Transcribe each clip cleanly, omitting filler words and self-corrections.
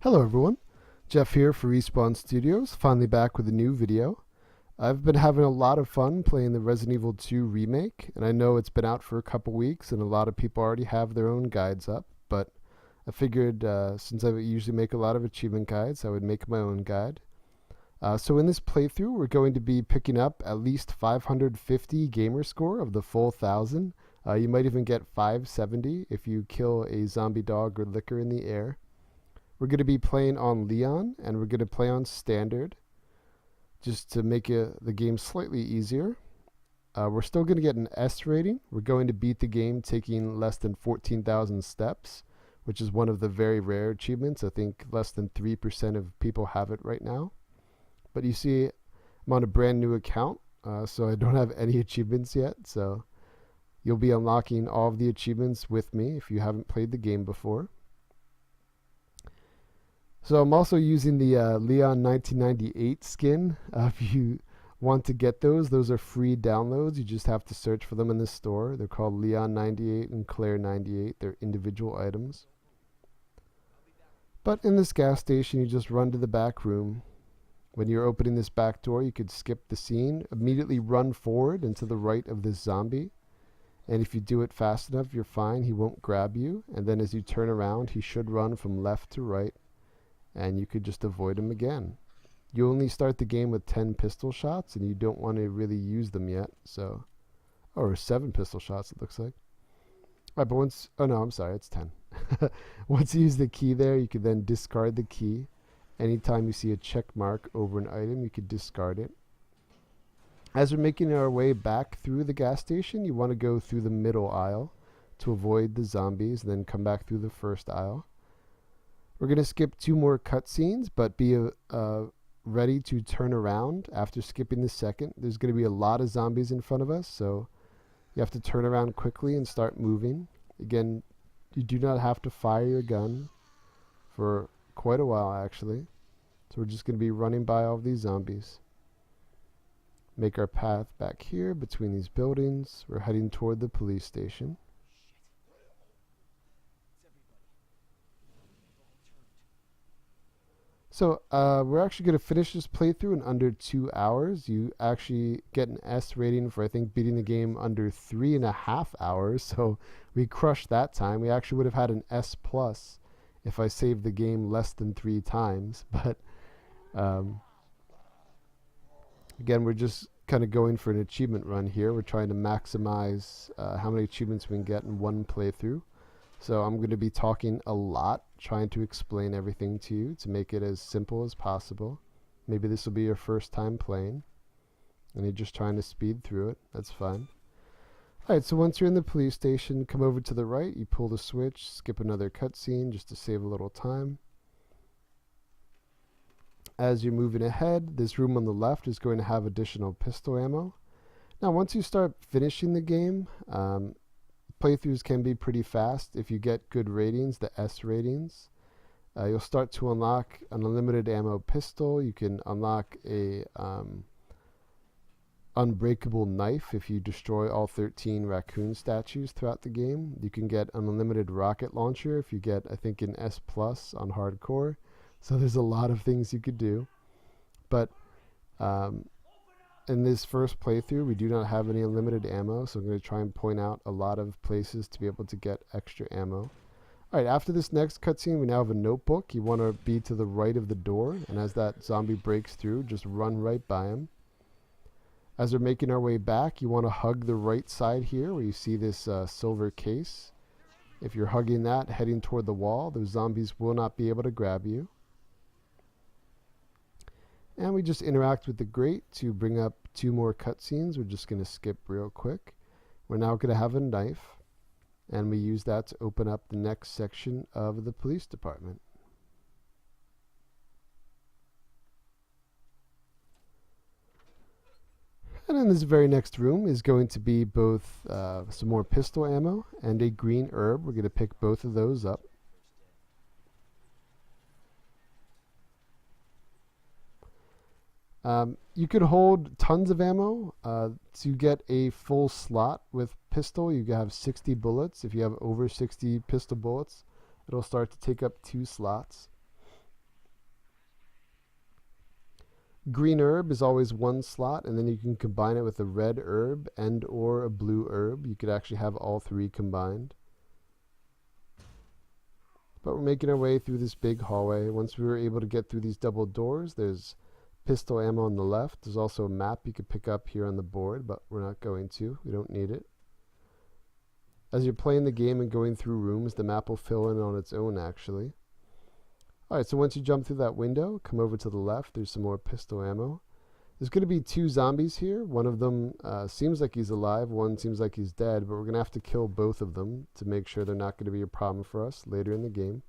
Hello everyone, Jeff here for Respawn Studios, finally back with a new video. I've been having a lot of fun playing the Resident Evil 2 remake, and I know it's been out for a couple weeks and a lot of people already have their own guides up, but I figured since I usually make a lot of achievement guides, I would make my own guide. So in this playthrough, we're going to be picking up at least 550 gamer score of the full 1000. You might even get 570 if you kill a zombie dog or licker in the air. We're going to be playing on Leon, and we're going to play on Standard, just to make the game slightly easier. We're still going to get an S rating. We're going to beat the game taking less than 14,000 steps, which is one of the very rare achievements. I think less than 3% of people have it right now. But you see, I'm on a brand new account, so I don't have any achievements yet. So you'll be unlocking all of the achievements with me if you haven't played the game before. So I'm also using the Leon 1998 skin. If you want to get those are free downloads. You just have to search for them in the store. They're called Leon 98 and Claire 98. They're individual items. But in this gas station, you just run to the back room. When you're opening this back door, you could skip the scene, immediately run forward and to the right of this zombie. And if you do it fast enough, you're fine. He won't grab you. And then as you turn around, he should run from left to right. And you could just avoid him again. You only start the game with 10 pistol shots, and you don't want to really use them yet. So, or 7 pistol shots, it looks like. All right, but once, oh no, I'm sorry, it's 10. Once you use the key there, you could then discard the key. Anytime you see a check mark over an item, you could discard it. As we're making our way back through the gas station, you want to go through the middle aisle to avoid the zombies, and then come back through the first aisle. We're going to skip 2 more cutscenes, but be ready to turn around after skipping the second. There's going to be a lot of zombies in front of us, so you have to turn around quickly and start moving. Again, you do not have to fire your gun for quite a while, actually. So we're just going to be running by all of these zombies. Make our path back here between these buildings. We're heading toward the police station. So we're actually going to finish this playthrough in under 2 hours. You actually get an S rating for, I think, beating the game under 3.5 hours. So we crushed that time. We actually would have had an S plus if I saved the game less than 3 times. But again, we're just kind of going for an achievement run here. We're trying to maximize how many achievements we can get in one playthrough. So I'm going to be talking a lot, trying to explain everything to you to make it as simple as possible. Maybe this will be your first time playing, and you're just trying to speed through it. That's fine. Alright, so once you're in the police station, come over to the right, you pull the switch, skip another cutscene just to save a little time. As you're moving ahead, this room on the left is going to have additional pistol ammo. Now, once you start finishing the game, playthroughs can be pretty fast if you get good ratings, the S ratings. You'll start to unlock an unlimited ammo pistol. You can unlock a unbreakable knife if you destroy all 13 Raccoon Statues throughout the game. You can get an unlimited rocket launcher if you get, I think, an S plus on hardcore. So there's a lot of things you could do. But in this first playthrough, we do not have any unlimited ammo, so I'm going to try and point out a lot of places to be able to get extra ammo. Alright, after this next cutscene, we now have a notebook. You want to be to the right of the door, and as that zombie breaks through, just run right by him. As we're making our way back, you want to hug the right side here, where you see this silver case. If you're hugging that, heading toward the wall, those zombies will not be able to grab you. And we just interact with the grate to bring up 2 more cutscenes. We're just going to skip real quick. We're now going to have a knife, and we use that to open up the next section of the police department. And in this very next room is going to be both some more pistol ammo and a green herb. We're going to pick both of those up. You could hold tons of ammo to get a full slot with pistol. You can have 60 bullets. If you have over 60 pistol bullets, it'll start to take up 2 slots. Green herb is always one slot, and then you can combine it with a red herb and or a blue herb. You could actually have all three combined. But we're making our way through this big hallway. Once we were able to get through these double doors, there's pistol ammo on the left. There's also a map you could pick up here on the board, but we're not going to. We don't need it. As you're playing the game and going through rooms, the map will fill in on its own, actually. Alright, so once you jump through that window, come over to the left. There's some more pistol ammo. There's going to be two zombies here. One of them seems like he's alive. One seems like he's dead, but we're going to have to kill both of them to make sure they're not going to be a problem for us later in the game.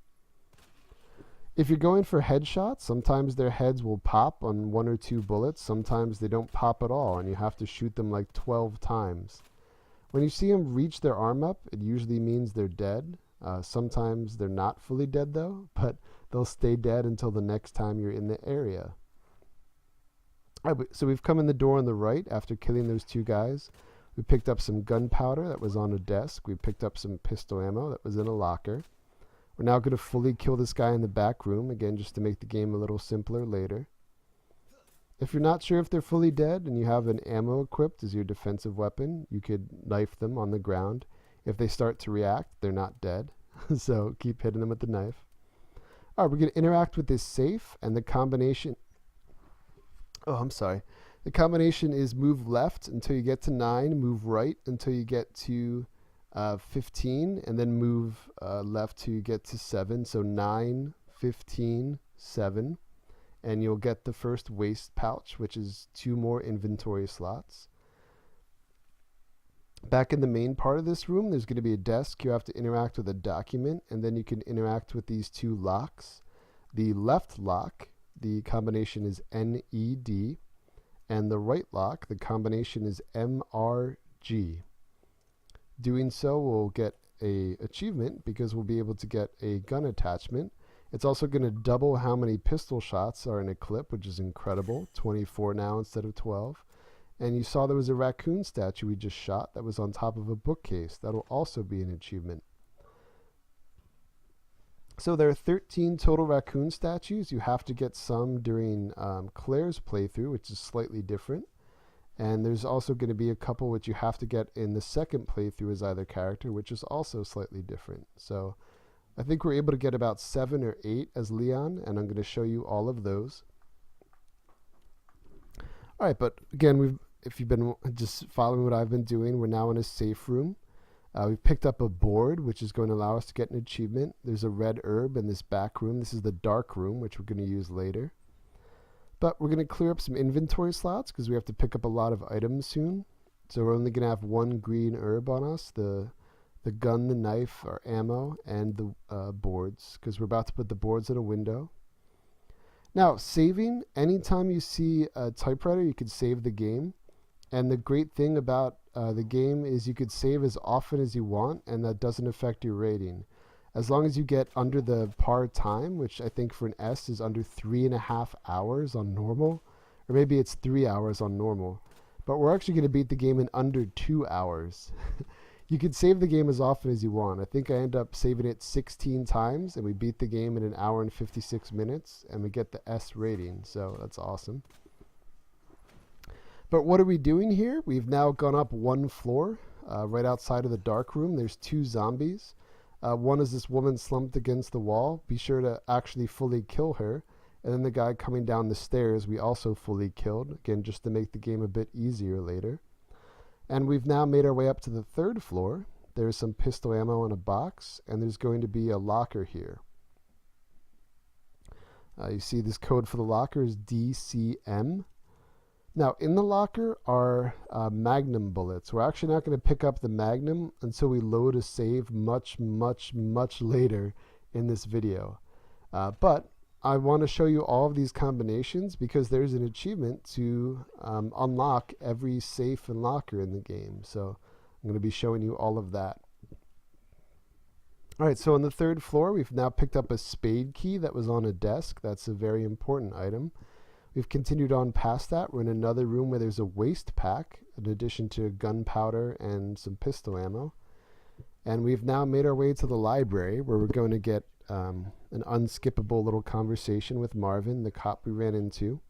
If you're going for headshots, sometimes their heads will pop on 1 or 2 bullets. Sometimes they don't pop at all, and you have to shoot them like 12 times. When you see them reach their arm up, it usually means they're dead. Sometimes they're not fully dead, though, but they'll stay dead until the next time you're in the area. All right, so we've come in the door on the right after killing those 2 guys. We picked up some gunpowder that was on a desk. We picked up some pistol ammo that was in a locker. We're now going to fully kill this guy in the back room, again, just to make the game a little simpler later. If you're not sure if they're fully dead and you have an ammo equipped as your defensive weapon, you could knife them on the ground. If they start to react, they're not dead. So keep hitting them with the knife. All right, we're going to interact with this safe, and the combination... Oh, I'm sorry. The combination is move left until you get to 9, move right until you get to 15, and then move left till you get to 7. So 9, 15, 7. And you'll get the first waste pouch, which is 2 more inventory slots. Back in the main part of this room, there's going to be a desk. You have to interact with a document, and then you can interact with these 2 locks. The left lock, the combination is NED, and the right lock, the combination is MRG. Doing so will get an achievement because we'll be able to get a gun attachment. It's also going to double how many pistol shots are in a clip, which is incredible. 24 now instead of 12. And you saw there was a raccoon statue we just shot that was on top of a bookcase. That'll also be an achievement. So there are 13 total raccoon statues. You have to get some during Claire's playthrough, which is slightly different. And there's also going to be a couple which you have to get in the second playthrough as either character, which is also slightly different. So I think we're able to get about 7 or 8 as Leon, and I'm going to show you all of those. All right, but again, if you've been just following what I've been doing, we're now in a safe room. We've picked up a board, which is going to allow us to get an achievement. There's a red herb in this back room. This is the dark room, which we're going to use later. But we're going to clear up some inventory slots because we have to pick up a lot of items soon. So we're only going to have 1 green herb on us, the gun, the knife, our ammo, and the boards, because we're about to put the boards in a window. Now, saving, anytime you see a typewriter, you can save the game. And the great thing about the game is you could save as often as you want, and that doesn't affect your rating. As long as you get under the par time, which I think for an S is under 3.5 hours on normal, or maybe it's 3 hours on normal. But we're actually going to beat the game in under 2 hours. You can save the game as often as you want. I think I end up saving it 16 times, and we beat the game in 1 hour and 56 minutes, and we get the S rating, so that's awesome. But what are we doing here? We've now gone up 1 floor. Right outside of the dark room, there's 2 zombies. One is this woman slumped against the wall. Be sure to actually fully kill her. And then the guy coming down the stairs, we also fully killed, again, just to make the game a bit easier later. And we've now made our way up to the 3rd floor. There's some pistol ammo in a box, and there's going to be a locker here. You see this code for the locker is DCM. Now, in the locker are Magnum bullets. We're actually not going to pick up the Magnum until we load a save much, much, much later in this video. But I want to show you all of these combinations because there's an achievement to unlock every safe and locker in the game. So I'm going to be showing you all of that. All right, so on the 3rd floor, we've now picked up a spade key that was on a desk. That's a very important item. We've continued on past that. We're in another room where there's a waste pack, in addition to gunpowder and some pistol ammo. And we've now made our way to the library, where we're going to get an unskippable little conversation with Marvin, the cop we ran into.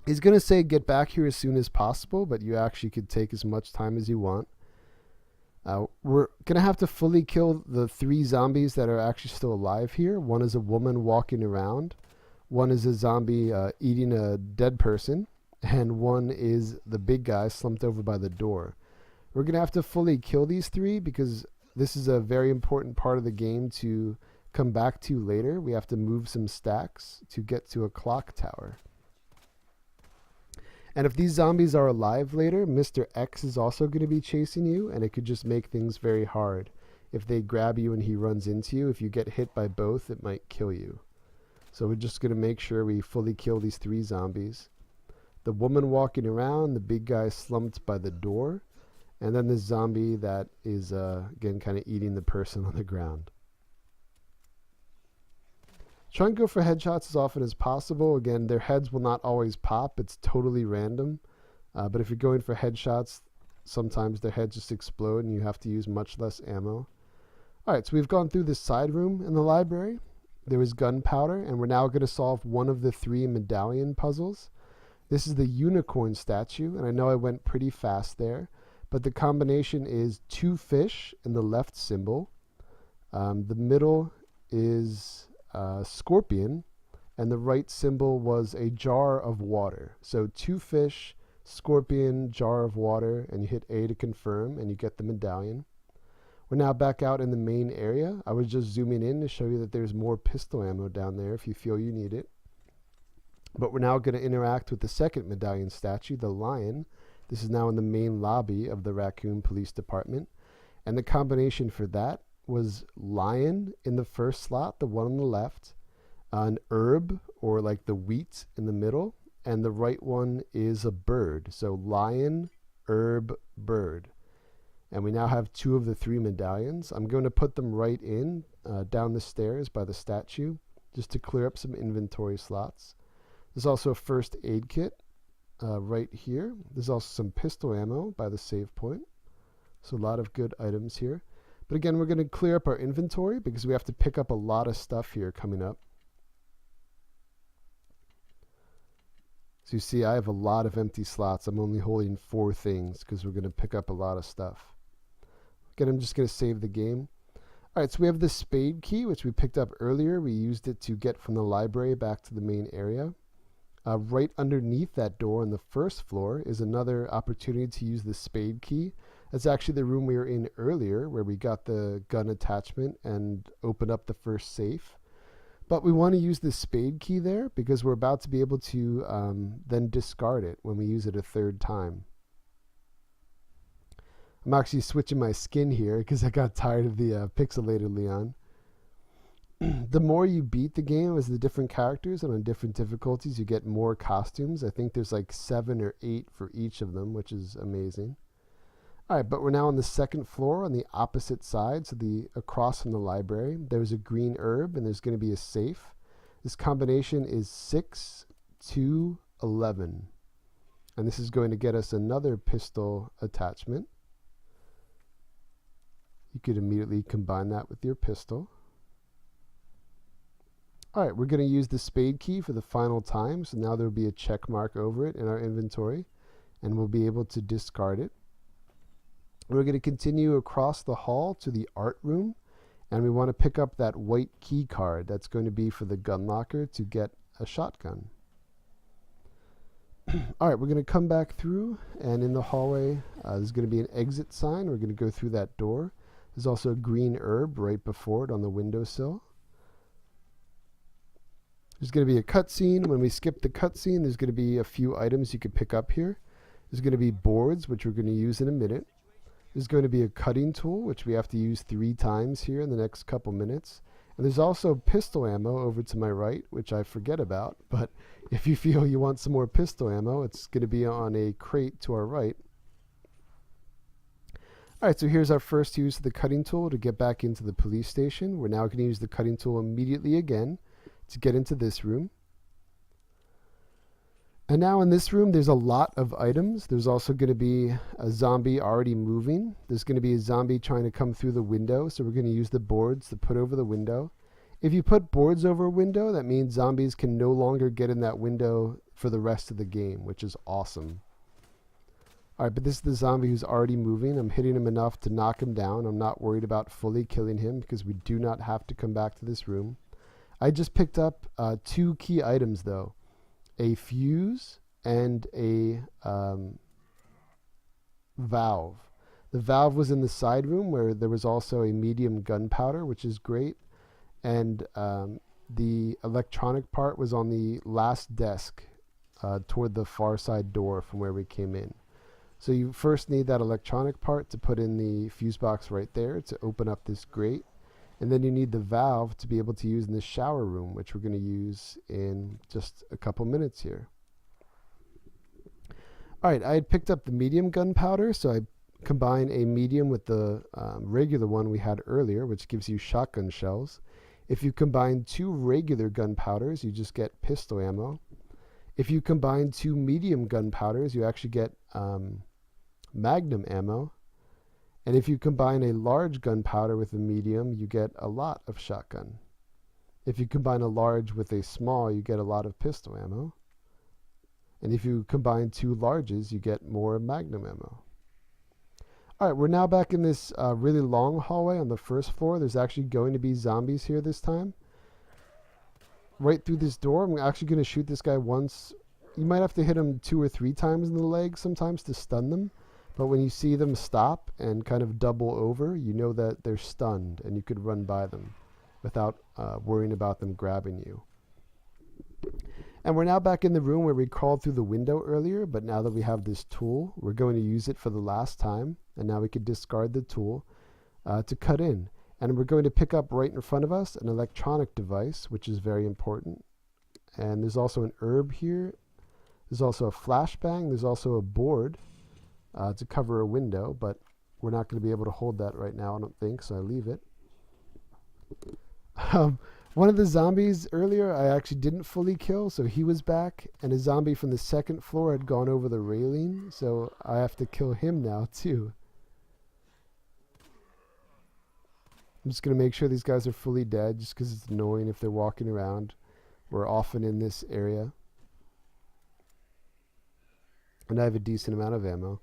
He's going to say get back here as soon as possible, but you actually could take as much time as you want. We're going to have to fully kill the 3 zombies that are actually still alive here. One is a woman walking around. One is a zombie eating a dead person. And one is the big guy slumped over by the door. We're going to have to fully kill these 3 because this is a very important part of the game to come back to later. We have to move some stacks to get to a clock tower. And if these zombies are alive later, Mr. X is also going to be chasing you, and it could just make things very hard. If they grab you and he runs into you, if you get hit by both, it might kill you. So we're just going to make sure we fully kill these 3 zombies. The woman walking around, the big guy slumped by the door, and then the zombie that is, again, kind of eating the person on the ground. Try and go for headshots as often as possible. Again, their heads will not always pop. It's totally random. But if you're going for headshots, sometimes their heads just explode and you have to use much less ammo. All right, so we've gone through this side room in the library. There was gunpowder, and we're now going to solve one of the 3 medallion puzzles. This is the unicorn statue, and I know I went pretty fast there, but the combination is 2 fish in the left symbol. The middle is scorpion, and the right symbol was a jar of water. So 2 fish, scorpion, jar of water, and you hit A to confirm, and you get the medallion. We're now back out in the main area. I was just zooming in to show you that there's more pistol ammo down there if you feel you need it. But we're now going to interact with the second medallion statue, the lion. This is now in the main lobby of the Raccoon Police Department. And the combination for that was lion in the first slot, the one on the left, an herb, or like the wheat, in the middle, and the right one is a bird. So lion, herb, bird. And we now have 2 of the 3 medallions. I'm going to put them right in, down the stairs by the statue, just to clear up some inventory slots. There's also a first aid kit right here. There's also some pistol ammo by the save point. So a lot of good items here. But again, we're going to clear up our inventory because we have to pick up a lot of stuff here coming up. So you see, I have a lot of empty slots. I'm only holding 4 things because we're going to pick up a lot of stuff. Again, I'm just going to save the game. All right, so we have the spade key, which we picked up earlier. We used it to get from the library back to the main area. Right underneath that door on the first floor is another opportunity to use the spade key. That's actually the room we were in earlier where we got the gun attachment and opened up the first safe. But we want to use the spade key there because we're about to be able to then discard it when we use it a 3rd time. I'm actually switching my skin here because I got tired of the pixelated Leon. The more you beat the game as the different characters and on different difficulties, you get more costumes. I think there's like 7 or 8 for each of them, which is amazing. All right, but we're now on the 2nd floor on the opposite side, so across from the library. There's a green herb, and there's going to be a safe. This combination is 6, 2, 11. And this is going to get us another pistol attachment. You could immediately combine that with your pistol. All right, we're going to use the spade key for the final time, so now there'll be a check mark over it in our inventory, and we'll be able to discard it. We're going to continue across the hall to the art room, and we want to pick up that white key card. That's going to be for the gun locker to get a shotgun. All right, we're going to come back through, and in the hallway, there's going to be an exit sign. We're going to go through that door. There's also a green herb right before it on the windowsill. There's going to be a cutscene. When we skip the cutscene, there's going to be a few items you could pick up here. There's going to be boards, which we're going to use in a minute. There's going to be a cutting tool, which we have to use 3 times here in the next couple minutes. And there's also pistol ammo over to my right, which I forget about. But if you feel you want some more pistol ammo, it's going to be on a crate to our right. All right, so here's our first use of the cutting tool to get back into the police station. We're now going to use the cutting tool immediately again to get into this room. And now in this room, there's a lot of items. There's also going to be a zombie already moving. There's going to be a zombie trying to come through the window, so we're going to use the boards to put over the window. If you put boards over a window, that means zombies can no longer get in that window for the rest of the game, which is awesome. Alright, but this is the zombie who's already moving. I'm hitting him enough to knock him down. I'm not worried about fully killing him because we do not have to come back to this room. I just picked up 2 key items though. A fuse and a valve. The valve was in the side room where there was also a medium gunpowder, which is great. And the electronic part was on the last desk toward the far side door from where we came in. So you first need that electronic part to put in the fuse box right there to open up this grate. And then you need the valve to be able to use in the shower room, which we're going to use in just a couple minutes here. Alright, I had picked up the medium gunpowder, so I combine a medium with the regular one we had earlier, which gives you shotgun shells. If you combine 2 regular gunpowders, you just get pistol ammo. If you combine 2 medium gunpowders, you actually get magnum ammo. And if you combine a large gunpowder with a medium, you get a lot of shotgun. If you combine a large with a small, you get a lot of pistol ammo. And if you combine 2 larges, you get more magnum ammo. Alright, we're now back in this really long hallway on the first floor. There's actually going to be zombies here this time. Right through this door, I'm actually going to shoot this guy once. You might have to hit him 2 or 3 times in the leg sometimes to stun them. But when you see them stop and kind of double over, you know that they're stunned and you could run by them without worrying about them grabbing you. And we're now back in the room where we crawled through the window earlier, but now that we have this tool, we're going to use it for the last time. And now we could discard the tool to cut in. And we're going to pick up right in front of us an electronic device, which is very important. And there's also an herb here. There's also a flashbang. There's also a board to cover a window, but we're not going to be able to hold that right now, I don't think, so I leave it. One of the zombies earlier I actually didn't fully kill, so he was back, and a zombie from the second floor had gone over the railing, so I have to kill him now too. I'm just going to make sure these guys are fully dead, just because it's annoying if they're walking around. We're often in this area. And I have a decent amount of ammo.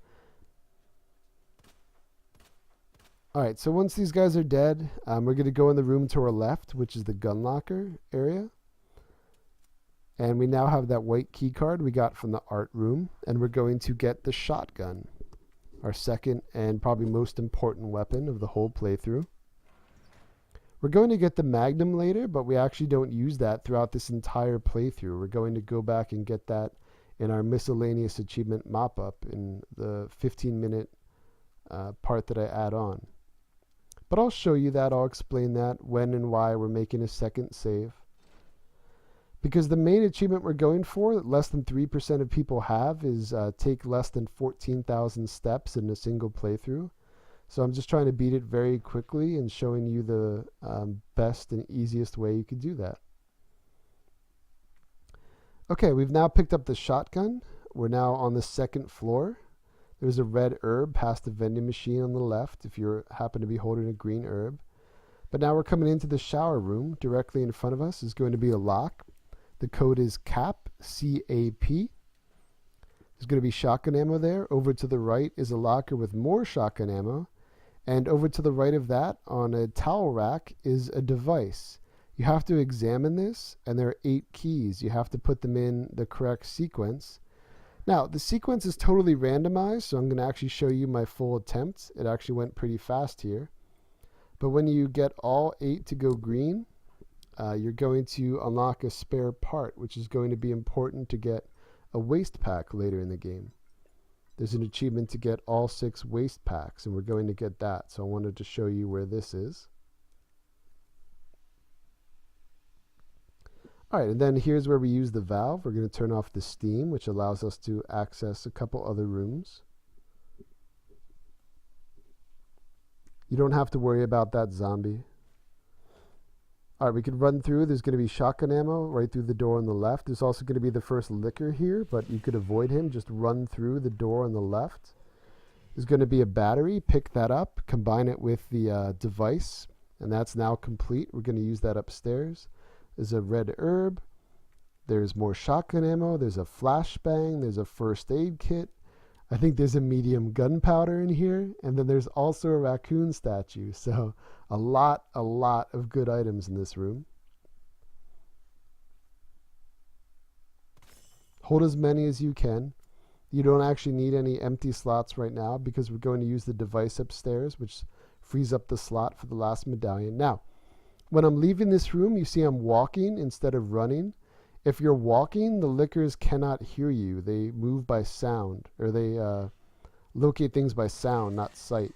Alright, so once these guys are dead, we're going to go in the room to our left, which is the gun locker area. And we now have that white key card we got from the art room. And we're going to get the shotgun, our second and probably most important weapon of the whole playthrough. We're going to get the Magnum later, but we actually don't use that throughout this entire playthrough. We're going to go back and get that in our miscellaneous achievement mop-up in the 15-minute part that I add on. But I'll show you that, I'll explain that, when and why we're making a second save. Because the main achievement we're going for, that less than 3% of people have, is take less than 14,000 steps in a single playthrough. So I'm just trying to beat it very quickly and showing you the best and easiest way you could do that. Okay, we've now picked up the shotgun. We're now on the second floor. There's a red herb past the vending machine on the left if you happen to be holding a green herb. But now we're coming into the shower room. Directly in front of us is going to be a lock. The code is CAP, C-A-P. There's going to be shotgun ammo there. Over to the right is a locker with more shotgun ammo. And over to the right of that, on a towel rack, is a device. You have to examine this, and there are 8 keys. You have to put them in the correct sequence. Now, the sequence is totally randomized, so I'm going to actually show you my full attempt. It actually went pretty fast here. But when you get all 8 to go green, you're going to unlock a spare part, which is going to be important to get a waste pack later in the game. There's an achievement to get all 6 waste packs, and we're going to get that. So I wanted to show you where this is. Alright, and then here's where we use the valve. We're going to turn off the steam, which allows us to access a couple other rooms. You don't have to worry about that zombie. Alright, we could run through. There's going to be shotgun ammo right through the door on the left. There's also going to be the first licker here, but you could avoid him. Just run through the door on the left. There's going to be a battery. Pick that up. Combine it with the device, and that's now complete. We're going to use that upstairs. There's a red herb. There's more shotgun ammo. There's a flashbang. There's a first aid kit. I think there's a medium gunpowder in here. And then there's also a raccoon statue. So a lot of good items in this room. Hold as many as you can. You don't actually need any empty slots right now because we're going to use the device upstairs, which frees up the slot for the last medallion. Now, when I'm leaving this room, you see I'm walking instead of running. If you're walking, the lickers cannot hear you. They move by sound, or they locate things by sound, not sight.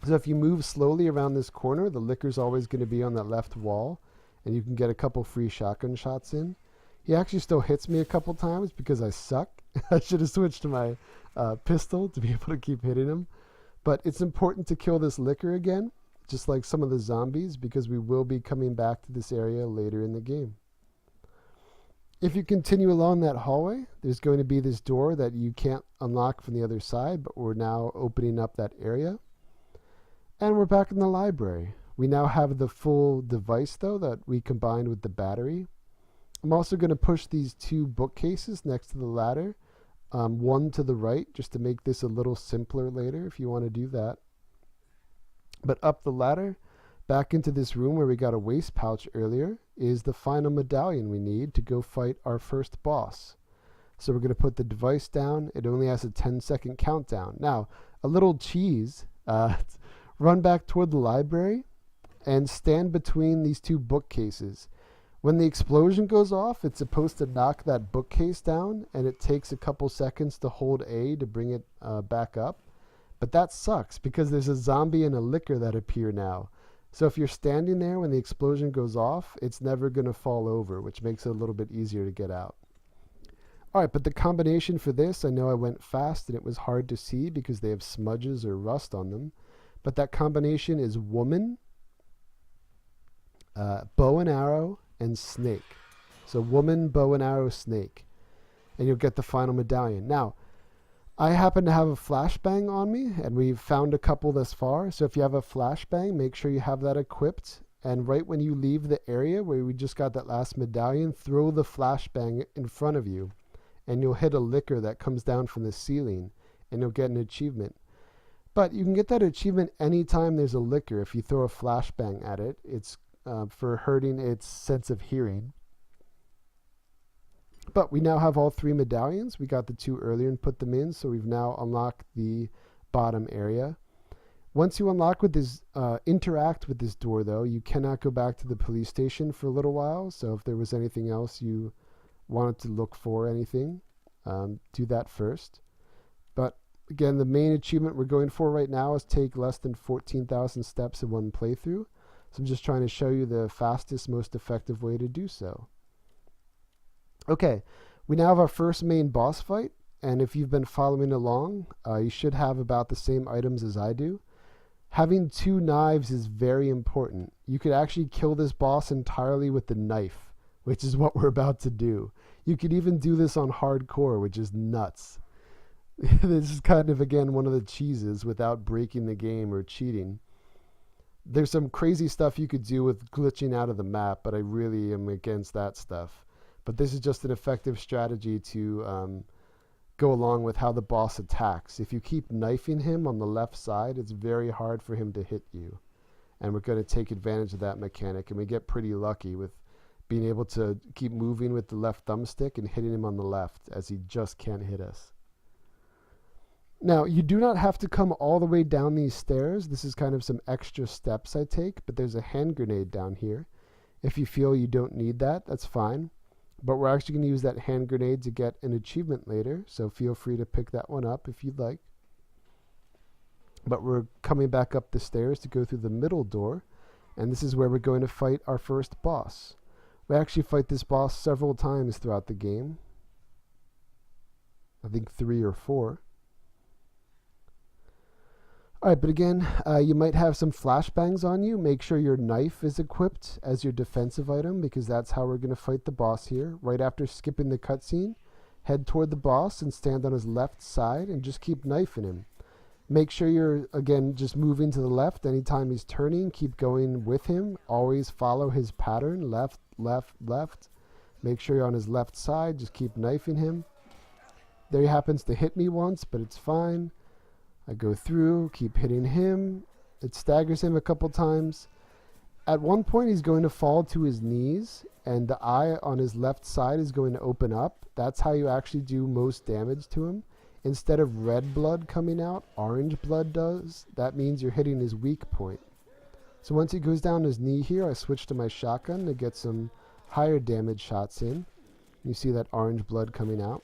So if you move slowly around this corner, the licker's always going to be on that left wall, and you can get a couple free shotgun shots in. He actually still hits me a couple times because I suck. I should have switched to my pistol to be able to keep hitting him. But it's important to kill this licker again, just like some of the zombies, because we will be coming back to this area later in the game. If you continue along that hallway, there's going to be this door that you can't unlock from the other side, but we're now opening up that area. And we're back in the library. We now have the full device, though, that we combined with the battery. I'm also going to push these two bookcases next to the ladder, one to the right, just to make this a little simpler later if you want to do that. But up the ladder, back into this room where we got a waste pouch earlier, is the final medallion we need to go fight our first boss. So we're going to put the device down. It only has a 10-second countdown. Now, a little cheese. Run back toward the library and stand between these two bookcases. When the explosion goes off, it's supposed to knock that bookcase down, and it takes a couple seconds to hold A to bring it back up. But that sucks because there's a zombie and a licker that appear now. So if you're standing there when the explosion goes off, it's never going to fall over, which makes it a little bit easier to get out. All right, but the combination for this, I know I went fast and it was hard to see because they have smudges or rust on them. But that combination is woman, bow and arrow, and snake. So woman, bow and arrow, snake. And you'll get the final medallion. Now, I happen to have a flashbang on me, and we've found a couple thus far. So if you have a flashbang, make sure you have that equipped. And right when you leave the area where we just got that last medallion, throw the flashbang in front of you. And you'll hit a licker that comes down from the ceiling, and you'll get an achievement. But you can get that achievement anytime there's a licker. If you throw a flashbang at it, it's for hurting its sense of hearing. But we now have all three medallions. We got the two earlier and put them in, so we've now unlocked the bottom area. Once you unlock with this, interact with this door, though, you cannot go back to the police station for a little while. So if there was anything else you wanted to look for, anything, do that first. But again, the main achievement we're going for right now is take less than 14,000 steps in one playthrough. So I'm just trying to show you the fastest, most effective way to do so. Okay, we now have our first main boss fight, and if you've been following along, you should have about the same items as I do. Having two knives is very important. You could actually kill this boss entirely with the knife, which is what we're about to do. You could even do this on hardcore, which is nuts. This is kind of, again, one of the cheeses without breaking the game or cheating. There's some crazy stuff you could do with glitching out of the map, but I really am against that stuff. But this is just an effective strategy to go along with how the boss attacks. If you keep knifing him on the left side, it's very hard for him to hit you. And we're going to take advantage of that mechanic, and we get pretty lucky with being able to keep moving with the left thumbstick and hitting him on the left, as he just can't hit us. Now, you do not have to come all the way down these stairs. This is kind of some extra steps I take, but there's a hand grenade down here. If you feel you don't need that, that's fine. But we're actually going to use that hand grenade to get an achievement later, so feel free to pick that one up if you'd like. But we're coming back up the stairs to go through the middle door, and this is where we're going to fight our first boss. We actually fight this boss several times throughout the game. I think 3 or 4. Alright, but again, you might have some flashbangs on you. Make sure your knife is equipped as your defensive item, because that's how we're going to fight the boss here. Right after skipping the cutscene, head toward the boss and stand on his left side and just keep knifing him. Make sure you're, again, just moving to the left anytime he's turning. Keep going with him. Always follow his pattern, left, left, left. Make sure you're on his left side. Just keep knifing him. There he happens to hit me once, but it's fine. I go through, keep hitting him. It staggers him a couple times. At one point, he's going to fall to his knees, and the eye on his left side is going to open up. That's how you actually do most damage to him. Instead of red blood coming out, orange blood does. That means you're hitting his weak point. So once he goes down his knee here, I switch to my shotgun to get some higher damage shots in. You see that orange blood coming out.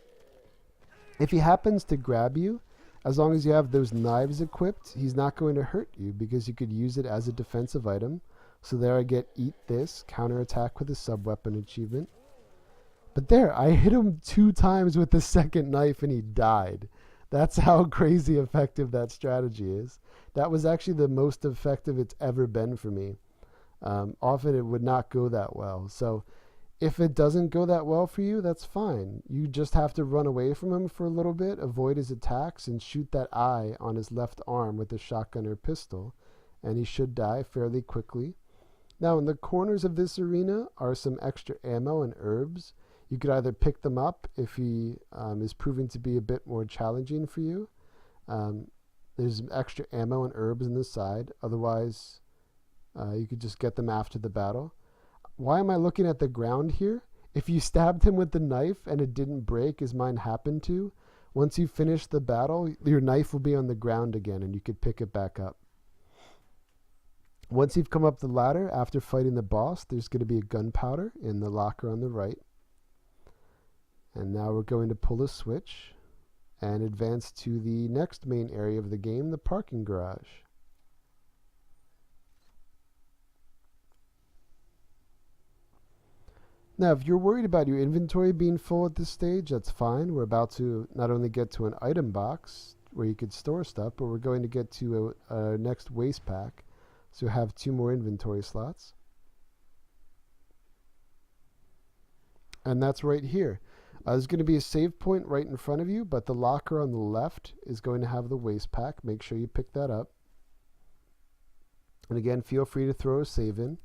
If he happens to grab you, as long as you have those knives equipped, he's not going to hurt you because you could use it as a defensive item. So there I get Eat This, counterattack with a sub-weapon achievement. But there, I hit him 2 times with the second knife and he died. That's how crazy effective that strategy is. That was actually the most effective it's ever been for me. Often it would not go that well. So if it doesn't go that well for you, that's fine. You just have to run away from him for a little bit, avoid his attacks, and shoot that eye on his left arm with a shotgun or pistol. And he should die fairly quickly. Now, in the corners of this arena are some extra ammo and herbs. You could either pick them up if he is proving to be a bit more challenging for you. There's extra ammo and herbs on the side. Otherwise, you could just get them after the battle. Why am I looking at the ground here? If you stabbed him with the knife and it didn't break, as mine happened to, once you finish the battle, your knife will be on the ground again and you could pick it back up. Once you've come up the ladder, after fighting the boss, there's going to be a gunpowder in the locker on the right. And now we're going to pull a switch and advance to the next main area of the game, the parking garage. Now, if you're worried about your inventory being full at this stage, that's fine. We're about to not only get to an item box where you could store stuff, but we're going to get to a next waste pack. So have 2 more inventory slots. And that's right here. There's going to be a save point right in front of you, but the locker on the left is going to have the waste pack. Make sure you pick that up. And again, feel free to throw a save in.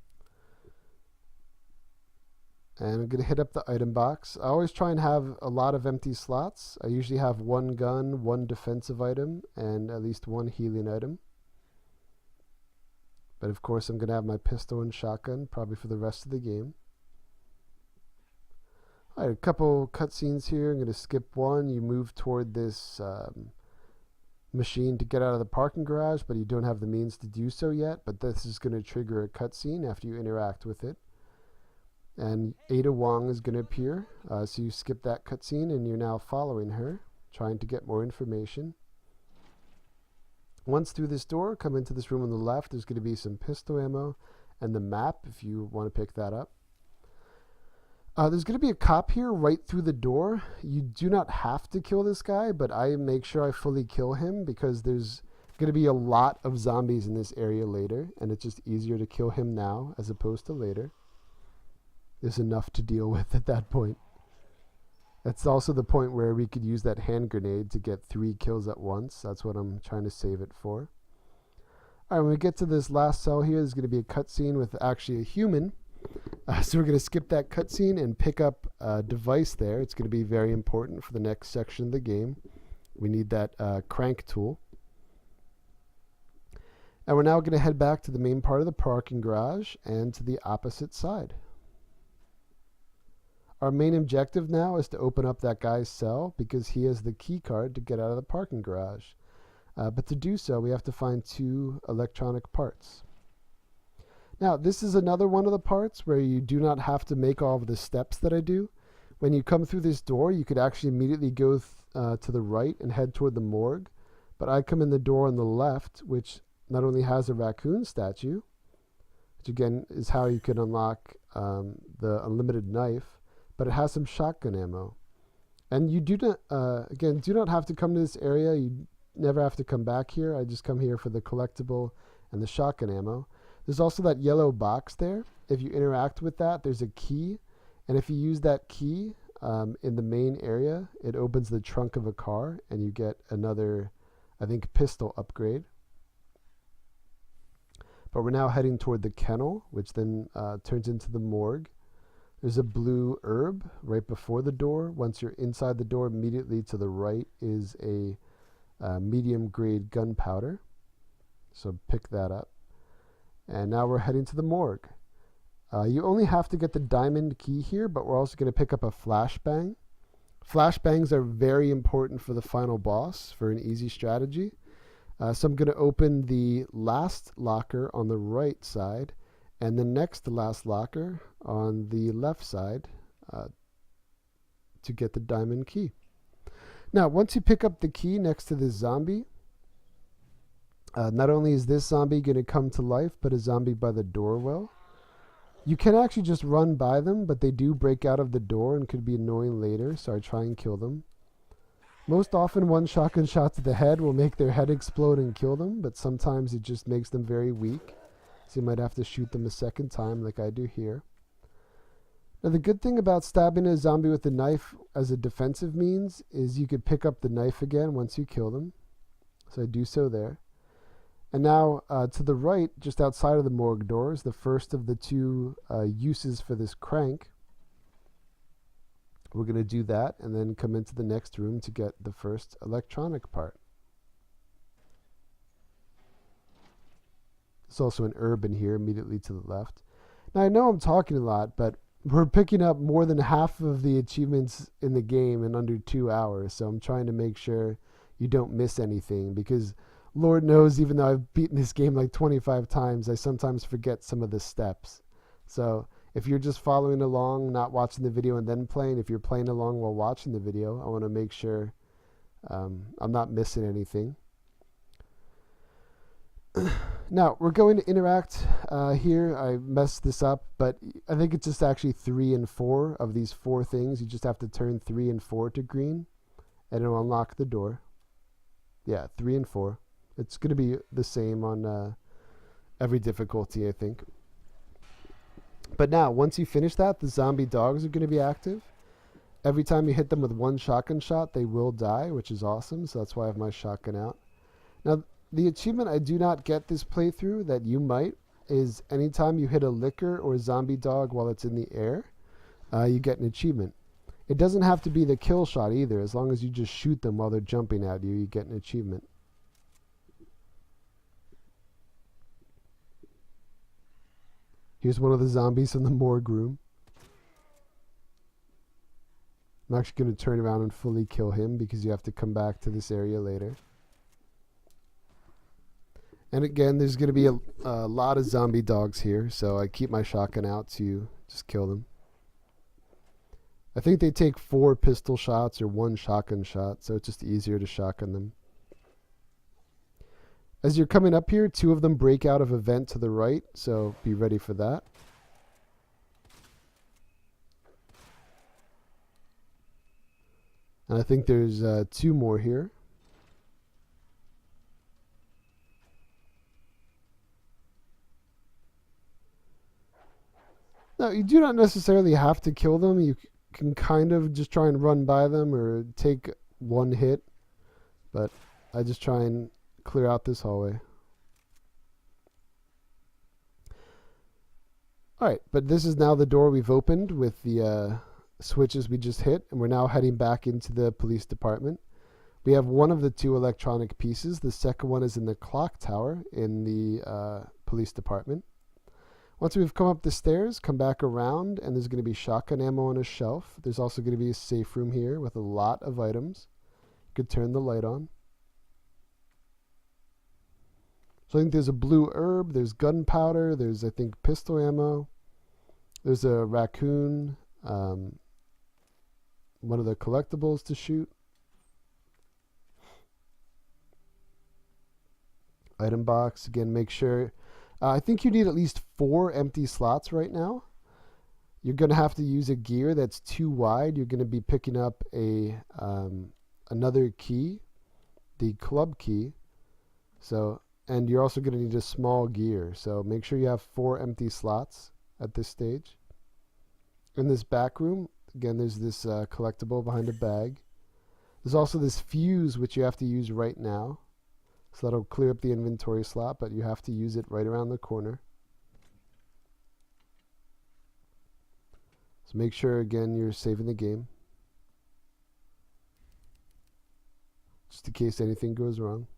And I'm going to hit up the item box. I always try and have a lot of empty slots. I usually have 1 gun, 1 defensive item, and at least 1 healing item. But of course, I'm going to have my pistol and shotgun probably for the rest of the game. All right, a couple cutscenes here. I'm going to skip one. You move toward this machine to get out of the parking garage, but you don't have the means to do so yet. But this is going to trigger a cutscene after you interact with it. And Ada Wong is going to appear. So you skip that cutscene and you're now following her, trying to get more information. Once through this door, come into this room on the left. There's going to be some pistol ammo and the map if you want to pick that up. There's going to be a cop here right through the door. You do not have to kill this guy, but I make sure I fully kill him because there's going to be a lot of zombies in this area later, and it's just easier to kill him now as opposed to later. There's enough to deal with at that point. That's also the point where we could use that hand grenade to get 3 kills at once. That's what I'm trying to save it for. All right, when we get to this last cell here, there's going to be a cutscene with actually a human. So we're going to skip that cutscene and pick up a device there. It's going to be very important for the next section of the game. We need that crank tool. And we're now going to head back to the main part of the parking garage and to the opposite side. Our main objective now is to open up that guy's cell because he has the key card to get out of the parking garage. But to do so, we have to find 2 electronic parts. Now, this is another one of the parts where you do not have to make all of the steps that I do. When you come through this door, you could actually immediately go to the right and head toward the morgue. But I come in the door on the left, which not only has a raccoon statue, which again is how you can unlock the unlimited knife, but it has some shotgun ammo. And you do not, again, do not have to come to this area. You never have to come back here. I just come here for the collectible and the shotgun ammo. There's also that yellow box there. If you interact with that, there's a key. And if you use that key in the main area, it opens the trunk of a car and you get another, I think, pistol upgrade. But we're now heading toward the kennel, which then turns into the morgue. There's a blue herb right before the door. Once you're inside the door, immediately to the right is a medium grade gunpowder. So pick that up. And now we're heading to the morgue. You only have to get the diamond key here, but we're also going to pick up a flashbang. Flashbangs are very important for the final boss for an easy strategy. So I'm going to open the last locker on the right side and the next to last locker on the left side to get the diamond key. Now, once you pick up the key next to this zombie, not only is this zombie going to come to life, but a zombie by the door will. You can actually just run by them, but they do break out of the door and could be annoying later, so I try and kill them. Most often, one shotgun shot to the head will make their head explode and kill them, but sometimes it just makes them very weak. So you might have to shoot them a second time like I do here. Now the good thing about stabbing a zombie with a knife as a defensive means is you could pick up the knife again once you kill them. So I do so there. And now to the right, just outside of the morgue doors, the first of the two uses for this crank. We're going to do that and then come into the next room to get the first electronic part. There's also an herb in here immediately to the left. Now I know I'm talking a lot, but we're picking up more than half of the achievements in the game in under 2 hours, so I'm trying to make sure you don't miss anything, because Lord knows, even though I've beaten this game like 25 times, I sometimes forget some of the steps. So if you're just following along, not watching the video and then playing, if you're playing along while watching the video, I want to make sure I'm not missing anything. Now, we're going to interact here. I messed this up, but I think it's just actually 3 and 4 of these 4 things. You just have to turn 3 and 4 to green, and it'll unlock the door. Yeah, 3 and 4. It's going to be the same on every difficulty, I think. But now, once you finish that, the zombie dogs are going to be active. Every time you hit them with one shotgun shot, they will die, which is awesome. So that's why I have my shotgun out. Now, the achievement I do not get this playthrough that you might is anytime you hit a licker or zombie dog while it's in the air, you get an achievement. It doesn't have to be the kill shot either. As long as you just shoot them while they're jumping at you, you get an achievement. Here's one of the zombies in the morgue room. I'm actually going to turn around and fully kill him because you have to come back to this area later. And again, there's going to be a lot of zombie dogs here, so I keep my shotgun out to just kill them. I think they take 4 pistol shots or 1 shotgun shot, so it's just easier to shotgun them. As you're coming up here, 2 of them break out of a vent to the right, so be ready for that. And I think there's 2 more here. Now, you do not necessarily have to kill them. You can kind of just try and run by them or take 1 hit. But I just try and clear out this hallway. Alright, but this is now the door we've opened with the switches we just hit. And we're now heading back into the police department. We have one of the 2 electronic pieces. The second one is in the clock tower in the police department. Once we've come up the stairs, come back around, and there's going to be shotgun ammo on a shelf. There's also going to be a safe room here with a lot of items. You could turn the light on. So I think there's a blue herb, there's gunpowder, there's, I think, pistol ammo. There's a raccoon, one of the collectibles to shoot. Item box, again, make sure... I think you need at least 4 empty slots right now. You're going to have to use a gear that's too wide. You're going to be picking up a another key, the club key. So, and you're also going to need a small gear. So make sure you have 4 empty slots at this stage. In this back room, again, there's this collectible behind a bag. There's also this fuse which you have to use right now. So that'll clear up the inventory slot, but you have to use it right around the corner. So make sure, again, you're saving the game, just in case anything goes wrong.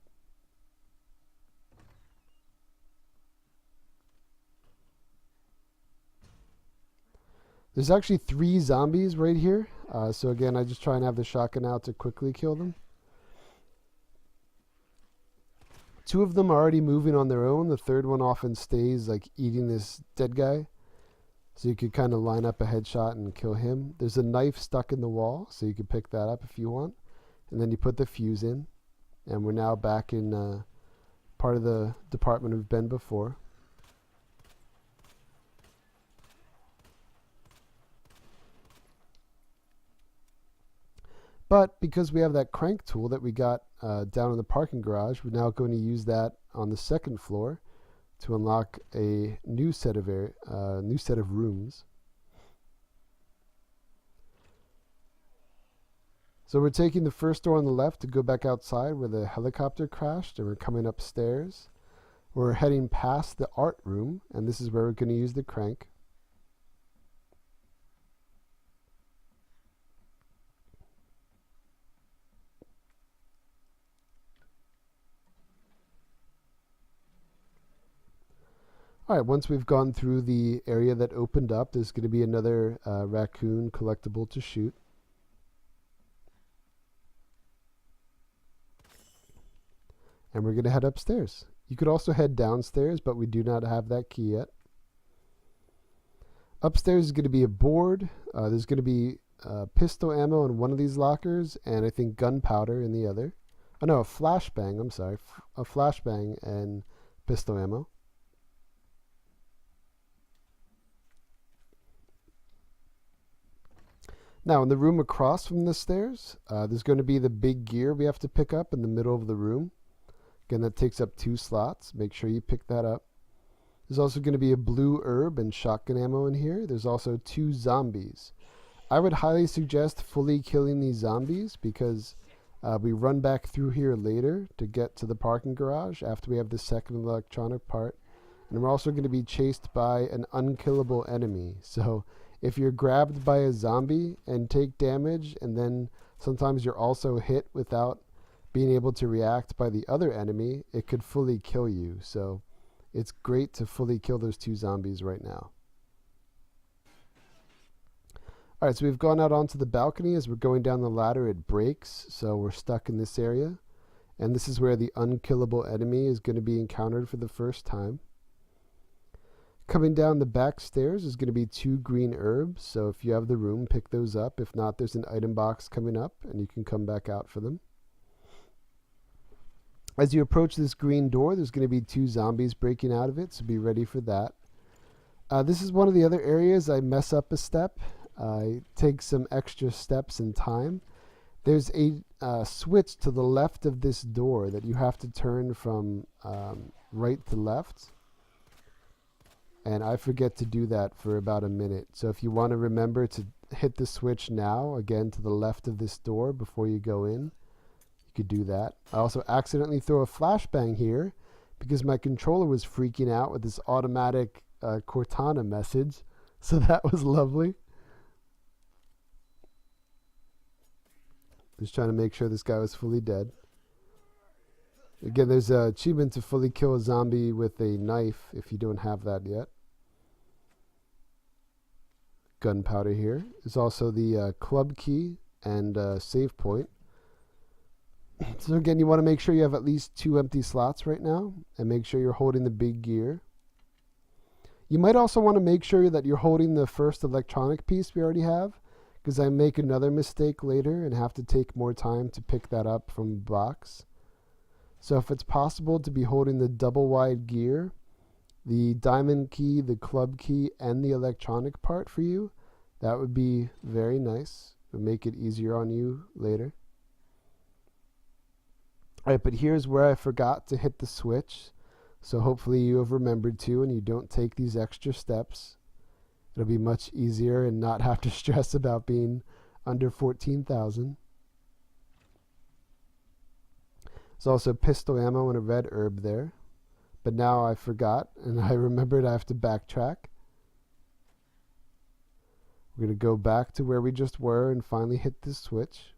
There's actually 3 zombies right here. So again, I just try and have the shotgun out to quickly kill them. 2 of them are already moving on their own. The third one often stays like eating this dead guy. So you could kind of line up a headshot and kill him. There's a knife stuck in the wall, so you could pick that up if you want. And then you put the fuse in. And we're now back in part of the department we've been before. But because we have that crank tool that we got down in the parking garage, we're now going to use that on the second floor to unlock a new set of rooms. So we're taking the first door on the left to go back outside where the helicopter crashed, and we're coming upstairs. We're heading past the art room, and this is where we're going to use the crank. Alright, once we've gone through the area that opened up, there's going to be another raccoon collectible to shoot. And we're going to head upstairs. You could also head downstairs, but we do not have that key yet. Upstairs is going to be a board. There's going to be pistol ammo in one of these lockers, and I think gunpowder in the other. Oh no, a flashbang, I'm sorry. A flashbang and pistol ammo. Now, in the room across from the stairs, there's going to be the big gear we have to pick up in the middle of the room. Again, that takes up 2 slots. Make sure you pick that up. There's also going to be a blue herb and shotgun ammo in here. There's also 2 zombies. I would highly suggest fully killing these zombies because we run back through here later to get to the parking garage after we have the second electronic part. And we're also going to be chased by an unkillable enemy. So if you're grabbed by a zombie and take damage, and then sometimes you're also hit without being able to react by the other enemy, it could fully kill you. So it's great to fully kill those 2 zombies right now. Alright, so we've gone out onto the balcony. As we're going down the ladder, it breaks, so we're stuck in this area. And this is where the unkillable enemy is going to be encountered for the first time. Coming down the back stairs is going to be 2 green herbs, so if you have the room, pick those up. If not, there's an item box coming up, and you can come back out for them. As you approach this green door, there's going to be 2 zombies breaking out of it, so be ready for that. This is one of the other areas I mess up a step. I take some extra steps in time. There's a switch to the left of this door that you have to turn from right to left. And I forget to do that for about a minute. So if you want to remember to hit the switch now, again to the left of this door before you go in, you could do that. I also accidentally throw a flashbang here because my controller was freaking out with this automatic Cortana message. So that was lovely. Just trying to make sure this guy was fully dead. Again, there's an achievement to fully kill a zombie with a knife if you don't have that yet. Gunpowder here. There's also the club key and save point. So again, you want to make sure you have at least 2 empty slots right now, and make sure you're holding the big gear. You might also want to make sure that you're holding the first electronic piece we already have, because I make another mistake later and have to take more time to pick that up from the box. So if it's possible to be holding the double wide gear, the diamond key, the club key, and the electronic part for you, that would be very nice. It would make it easier on you later. Alright, but here's where I forgot to hit the switch. So hopefully you have remembered to and you don't take these extra steps. It'll be much easier and not have to stress about being under 14,000. There's also pistol ammo and a red herb there. But now I forgot and I remembered I have to backtrack. We're going to go back to where we just were and finally hit this switch.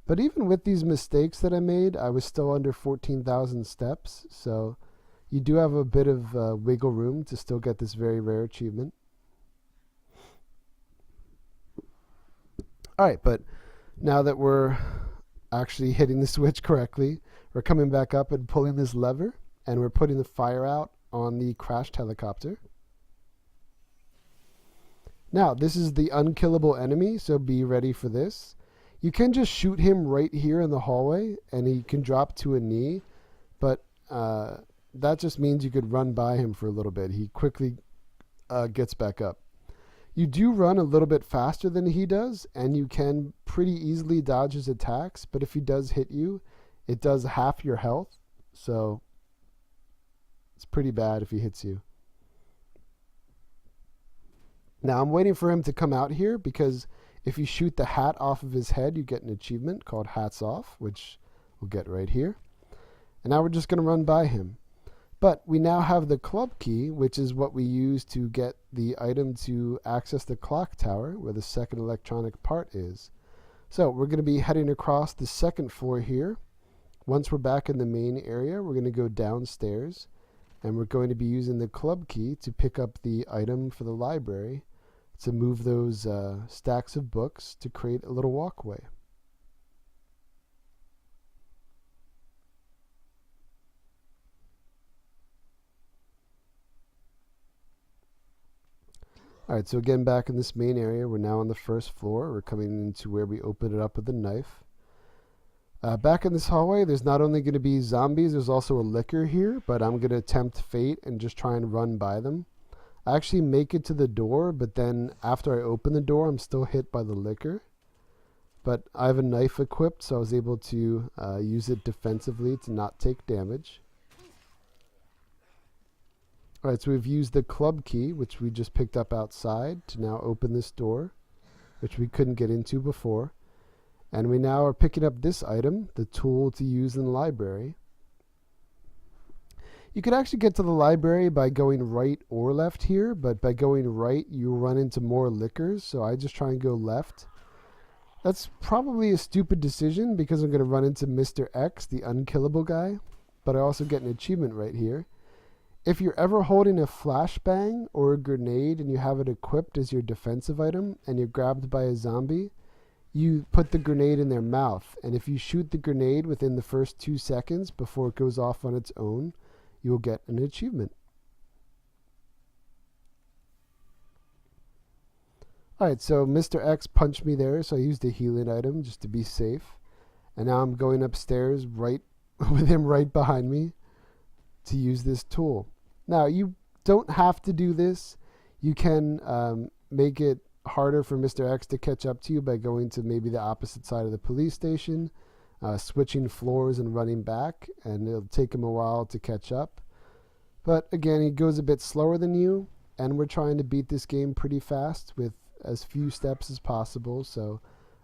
But even with these mistakes that I made, I was still under 14,000 steps, so you do have a bit of wiggle room to still get this very rare achievement. Alright, but now that we're actually hitting the switch correctly, we're coming back up and pulling this lever, and we're putting the fire out on the crashed helicopter. Now, this is the unkillable enemy, so be ready for this. You can just shoot him right here in the hallway, and he can drop to a knee, but that just means you could run by him for a little bit. He quickly gets back up. You do run a little bit faster than he does, and you can pretty easily dodge his attacks, but if he does hit you, it does half your health, so it's pretty bad if he hits you. Now I'm waiting for him to come out here, because if you shoot the hat off of his head, you get an achievement called Hats Off, which we'll get right here. And now we're just going to run by him. But we now have the club key, which is what we use to get the item to access the clock tower, where the second electronic part is. So we're going to be heading across the second floor here. Once we're back in the main area, we're going to go downstairs, and we're going to be using the club key to pick up the item for the library to move those stacks of books to create a little walkway. Alright, so again, back in this main area, we're now on the first floor. We're coming into where we open it up with a knife. Back in this hallway, there's not only going to be zombies, there's also a licker here, but I'm going to tempt fate and just try and run by them. I actually make it to the door, but then after I open the door, I'm still hit by the licker. But I have a knife equipped, so I was able to use it defensively to not take damage. Alright, so we've used the club key, which we just picked up outside, to now open this door, which we couldn't get into before. And we now are picking up this item, the tool to use in the library. You could actually get to the library by going right or left here, but by going right, you run into more lickers, so I just try and go left. That's probably a stupid decision, because I'm going to run into Mr. X, the unkillable guy, but I also get an achievement right here. If you're ever holding a flashbang or a grenade and you have it equipped as your defensive item and you're grabbed by a zombie, you put the grenade in their mouth, and if you shoot the grenade within the first 2 seconds before it goes off on its own, you will get an achievement. Alright, so Mr. X punched me there, so I used a healing item just to be safe. And now I'm going upstairs right with him right behind me to use this tool. Now, you don't have to do this. You can make it harder for Mr. X to catch up to you by going to maybe the opposite side of the police station, switching floors and running back, and it'll take him a while to catch up. But again, he goes a bit slower than you, and we're trying to beat this game pretty fast with as few steps as possible, so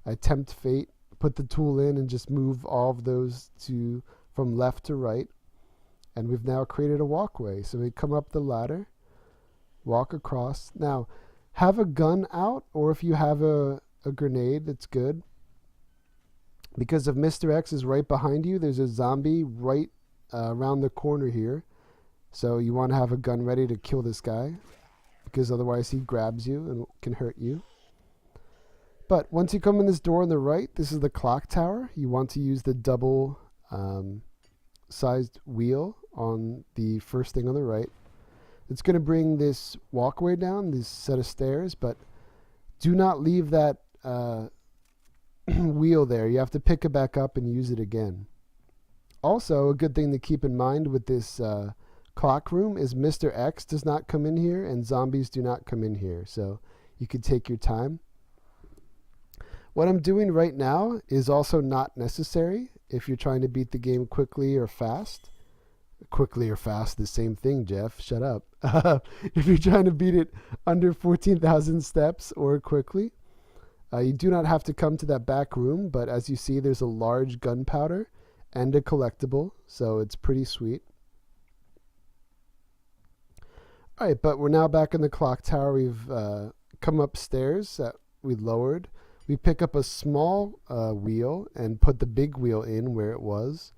I tempt fate, put the tool in, and just move all of those from left to right. And we've now created a walkway. So we come up the ladder, walk across. Now, have a gun out, or if you have a grenade, that's good. Because if Mr. X is right behind you, there's a zombie right around the corner here. So you want to have a gun ready to kill this guy, because otherwise he grabs you and can hurt you. But once you come in this door on the right, this is the clock tower. You want to use the double sized wheel on the first thing on the right. It's going to bring this walkway down, this set of stairs, but do not leave that wheel there. You have to pick it back up and use it again. Also, a good thing to keep in mind with this clock room is Mr. X does not come in here and zombies do not come in here, so you can take your time. What I'm doing right now is also not necessary if you're trying to beat the game quickly or fast. Quickly or fast, the same thing, Jeff. Shut up. If you're trying to beat it under 14,000 steps or quickly, you do not have to come to that back room, but as you see, there's a large gunpowder and a collectible, so it's pretty sweet. Alright, but we're now back in the clock tower. We've come upstairs that we lowered, we pick up a small wheel and put the big wheel in where it was.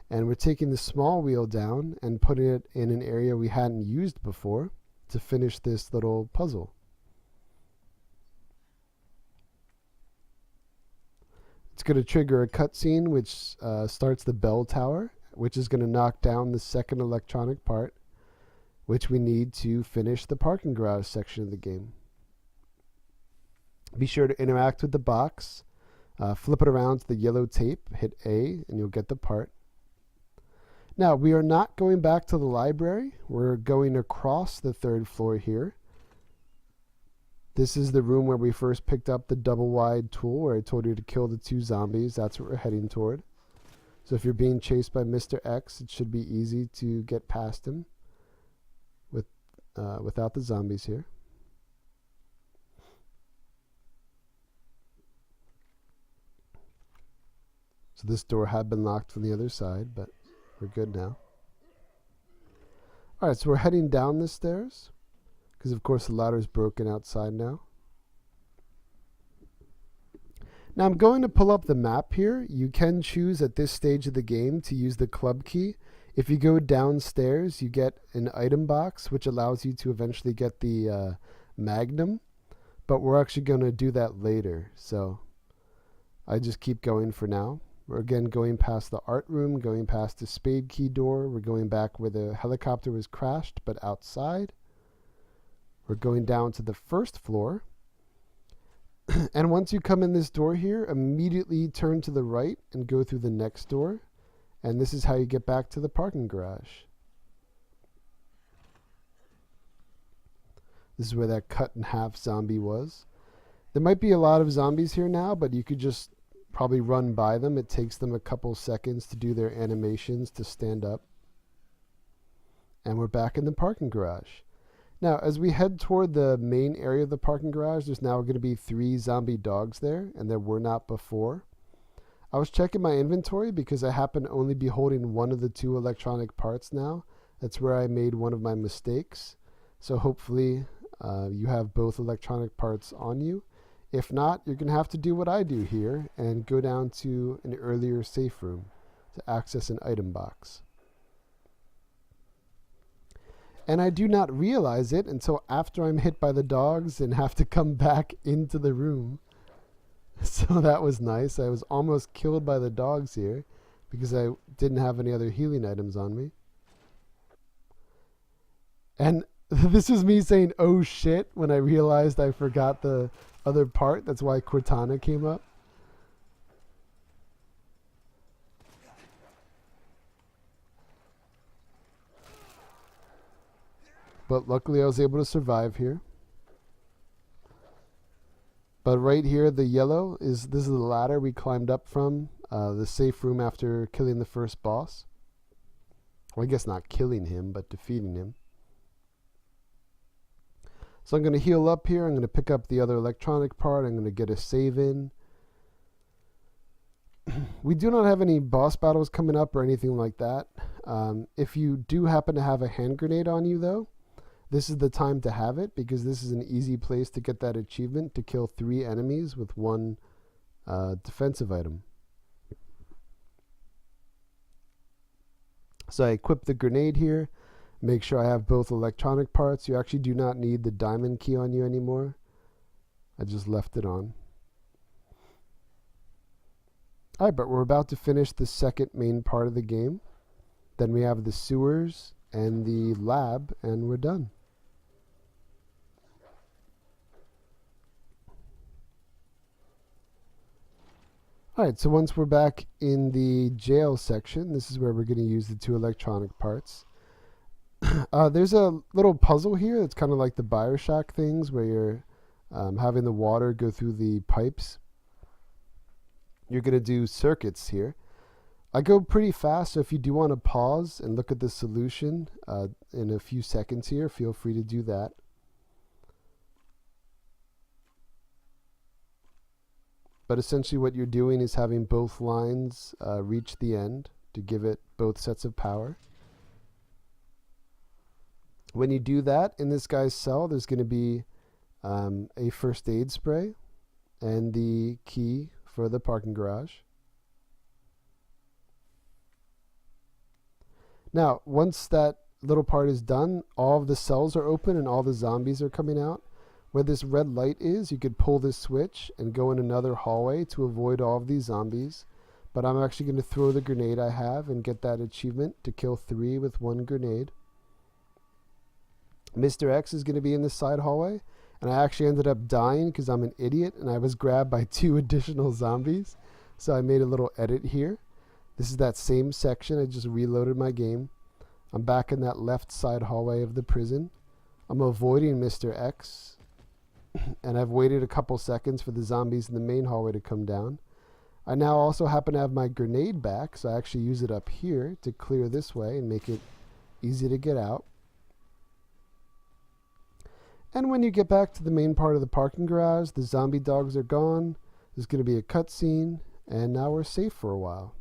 And we're taking the small wheel down and putting it in an area we hadn't used before to finish this little puzzle. It's going to trigger a cutscene which starts the bell tower, which is going to knock down the second electronic part, which we need to finish the parking garage section of the game. Be sure to interact with the box, flip it around to the yellow tape, hit A, and you'll get the part. Now, we are not going back to the library. We're going across the third floor here. This is the room where we first picked up the double-wide tool where I told you to kill the 2 zombies. That's what we're heading toward. So if you're being chased by Mr. X, it should be easy to get past him without the zombies here. So this door had been locked from the other side, but we're good now. Alright, so we're heading down the stairs, because of course the ladder's broken outside now. Now I'm going to pull up the map here. You can choose at this stage of the game to use the club key. If you go downstairs, you get an item box, which allows you to eventually get the magnum, but we're actually going to do that later, so I just keep going for now. We're again going past the art room, going past the Spade Key door. We're going back where the helicopter was crashed, but outside. We're going down to the first floor. And once you come in this door here, immediately turn to the right and go through the next door. And this is how you get back to the parking garage. This is where that cut in half zombie was. There might be a lot of zombies here now, but you could just probably run by them. It takes them a couple seconds to do their animations to stand up. And we're back in the parking garage. Now, as we head toward the main area of the parking garage, there's now going to be 3 zombie dogs there, and there were not before. I was checking my inventory because I happen to only be holding one of the 2 electronic parts now. That's where I made one of my mistakes. So hopefully you have both electronic parts on you. If not, you're going to have to do what I do here and go down to an earlier safe room to access an item box. And I do not realize it until after I'm hit by the dogs and have to come back into the room. So that was nice. I was almost killed by the dogs here because I didn't have any other healing items on me. And this is me saying, oh shit, when I realized I forgot the other part. That's why Cortana came up. But luckily I was able to survive here. But right here, the yellow, this is the ladder we climbed up from, the safe room after killing the first boss. Well, I guess not killing him, but defeating him. So I'm going to heal up here. I'm going to pick up the other electronic part. I'm going to get a save in. We do not have any boss battles coming up or anything like that. If you do happen to have a hand grenade on you, though, this is the time to have it because this is an easy place to get that achievement to kill 3 enemies with 1 defensive item. So I equip the grenade here. Make sure I have both electronic parts. You actually do not need the diamond key on you anymore. I just left it on. Alright, but we're about to finish the second main part of the game. Then we have the sewers and the lab, and we're done. Alright, so once we're back in the jail section, this is where we're going to use the 2 electronic parts. There's a little puzzle here. It's kind of like the Bioshock things where you're having the water go through the pipes. You're going to do circuits here. I go pretty fast, so if you do want to pause and look at the solution in a few seconds here, feel free to do that. But essentially what you're doing is having both lines reach the end to give it both sets of power. When you do that, in this guy's cell, there's going to be a first aid spray, and the key for the parking garage. Now, once that little part is done, all of the cells are open and all the zombies are coming out. Where this red light is, you could pull this switch and go in another hallway to avoid all of these zombies. But I'm actually going to throw the grenade I have and get that achievement to kill 3 with 1 grenade. Mr. X is going to be in the side hallway, and I actually ended up dying because I'm an idiot and I was grabbed by 2 additional zombies. So I made a little edit here. This is that same section. I just reloaded my game. I'm back in that left side hallway of the prison. I'm avoiding Mr. X, and I've waited a couple seconds for the zombies in the main hallway to come down. I now also happen to have my grenade back, so I actually use it up here to clear this way and make it easy to get out. And when you get back to the main part of the parking garage, the zombie dogs are gone. There's going to be a cutscene, and now we're safe for a while.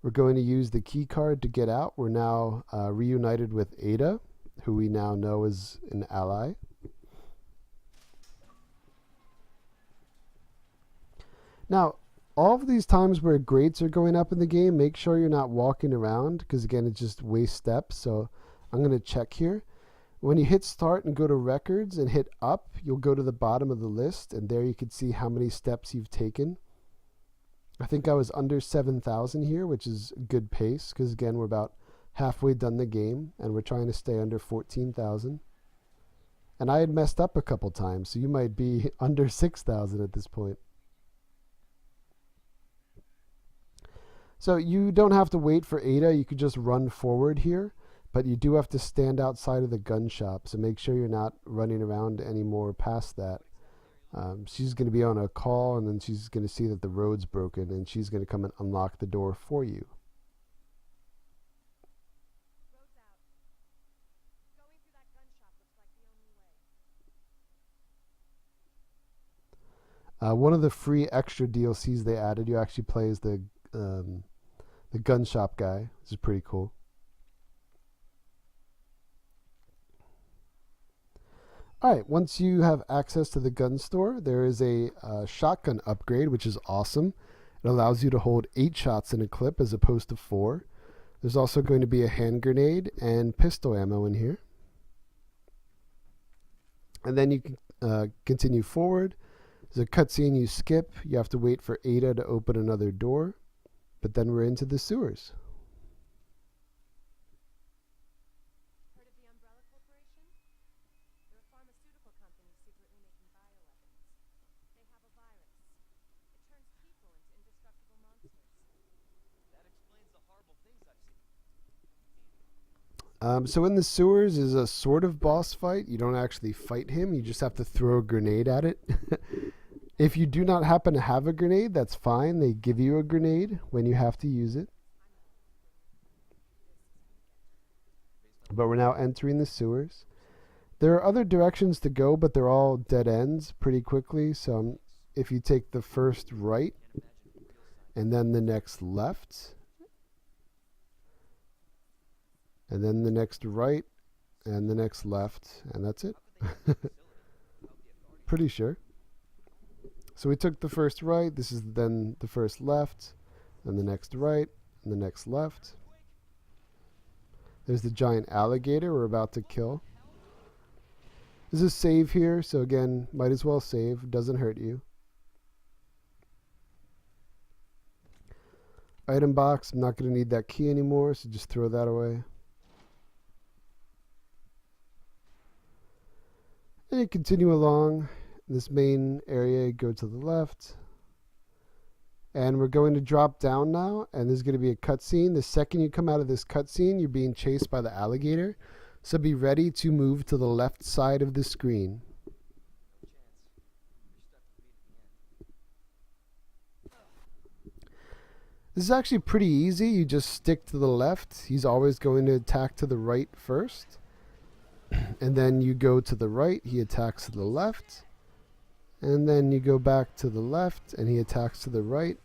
We're going to use the key card to get out. We're now reunited with Ada, who we now know is an ally. Now, all of these times where grates are going up in the game, make sure you're not walking around, because again, it just wastes steps. So I'm going to check here. When you hit start and go to records and hit up, you'll go to the bottom of the list, and there you can see how many steps you've taken. I think I was under 7,000 here, which is a good pace, because again, we're about halfway done the game, and we're trying to stay under 14,000. And I had messed up a couple times, so you might be under 6,000 at this point. So you don't have to wait for Ada, you could just run forward here, but you do have to stand outside of the gun shop, so make sure you're not running around anymore past that. She's going to be on a call, and then she's going to see that the road's broken, and she's going to come and unlock the door for you. One of the free extra DLCs they added, you actually play as the gun shop guy. This is pretty cool. Alright, once you have access to the gun store, there is a shotgun upgrade, which is awesome. It allows you to hold 8 shots in a clip as opposed to 4. There's also going to be a hand grenade and pistol ammo in here. And then you can continue forward. There's a cutscene you skip. You have to wait for Ada to open another door. But then we're into the sewers. So in the sewers is a sort of boss fight. You don't actually fight him. You just have to throw a grenade at it. If you do not happen to have a grenade, that's fine. They give you a grenade when you have to use it. But we're now entering the sewers. There are other directions to go, but they're all dead ends pretty quickly. So if you take the first right and then the next left, and then the next right, and the next left, and that's it. Pretty sure. So we took the first right, this is then the first left, and the next right, and the next left. There's the giant alligator we're about to kill. There's a save here, so again, might as well save, doesn't hurt you. Item box, I'm not going to need that key anymore, so just throw that away. And you continue along this main area, go to the left. And we're going to drop down now, and there's going to be a cutscene. The second you come out of this cutscene, you're being chased by the alligator. So be ready to move to the left side of the screen. This is actually pretty easy. You just stick to the left. He's always going to attack to the right first. And then you go to the right, he attacks to the left. And then you go back to the left, and he attacks to the right.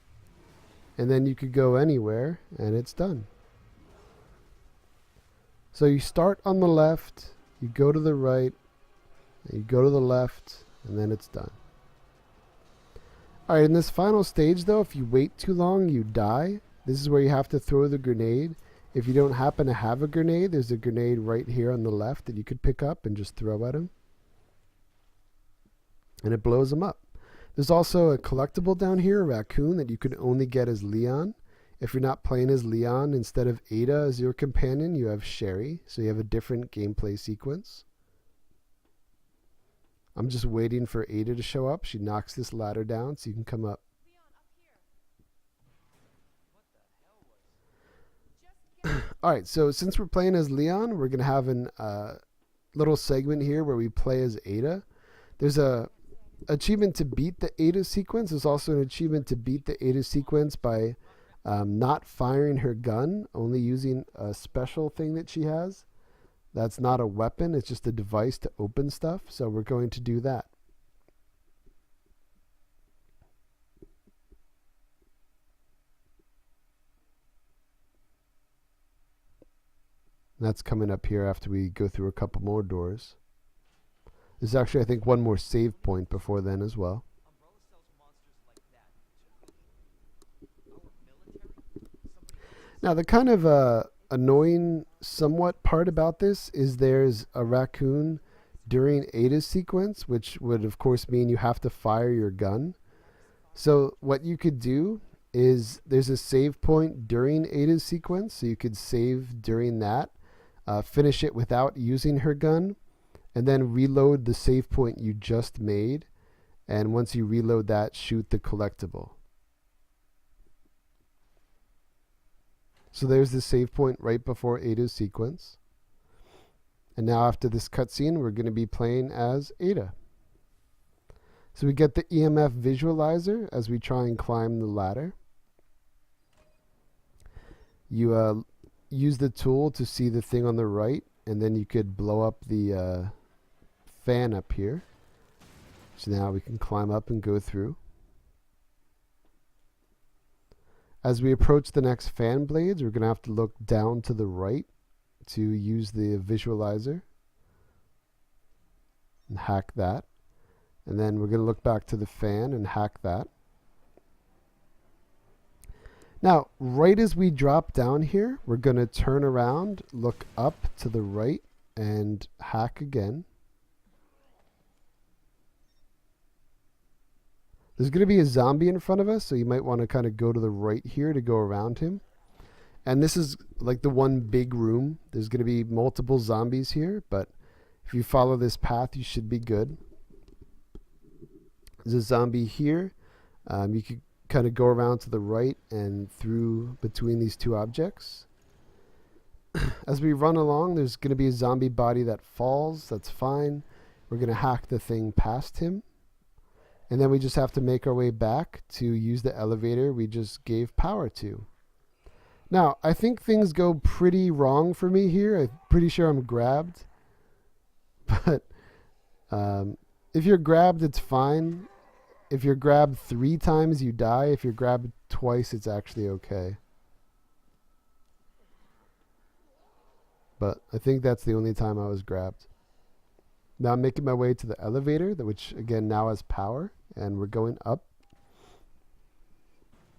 And then you could go anywhere, and it's done. So you start on the left, you go to the right, You go to the left, and then it's done. Alright, in this final stage though, if you wait too long, you die. This is where you have to throw the grenade. If you don't happen to have a grenade, there's a grenade right here on the left that you could pick up and just throw at him. And it blows him up. There's also a collectible down here, a raccoon, that you can only get as Leon. If you're not playing as Leon, instead of Ada as your companion, you have Sherry. So you have a different gameplay sequence. I'm just waiting for Ada to show up. She knocks this ladder down so you can come up. Alright, so since we're playing as Leon, we're going to have a little segment here where we play as Ada. There's a achievement to beat the Ada sequence. There's also an achievement to beat the Ada sequence by not firing her gun, only using a special thing that she has. That's not a weapon, it's just a device to open stuff. So we're going to do that. That's coming up here after we go through a couple more doors. There's actually, I think, one more save point before then as well. Now, the kind of annoying somewhat part about this is there's a raccoon during Ada's sequence, which would, of course, mean you have to fire your gun. So what you could do is there's a save point during Ada's sequence, so you could save during that, finish it without using her gun, and then reload the save point you just made, and once you reload that, shoot the collectible. So there's the save point right before Ada's sequence. And now after this cutscene, we're going to be playing as Ada. So we get the EMF Visualizer as we try and climb the ladder. You use the tool to see the thing on the right, and then you could blow up the fan up here. So now we can climb up and go through. As we approach the next fan blades, we're going to have to look down to the right to use the visualizer and hack that. And then we're going to look back to the fan and hack that. Now, right as we drop down here, we're going to turn around, look up to the right, and hack again. There's going to be a zombie in front of us, so you might want to kind of go to the right here to go around him. And this is like the one big room. There's going to be multiple zombies here, but if you follow this path, you should be good. There's a zombie here. You could kind of go around to the right and through between these two objects. As we run along, there's going to be a zombie body that falls. That's fine. We're going to hack the thing past him. And then we just have to make our way back to use the elevator we just gave power to. Now, I think things go pretty wrong for me here. I'm pretty sure I'm grabbed. But if you're grabbed, it's fine. If you're grabbed 3 times, you die. If you're grabbed twice, it's actually okay. But I think that's the only time I was grabbed. Now I'm making my way to the elevator, which again now has power, and we're going up.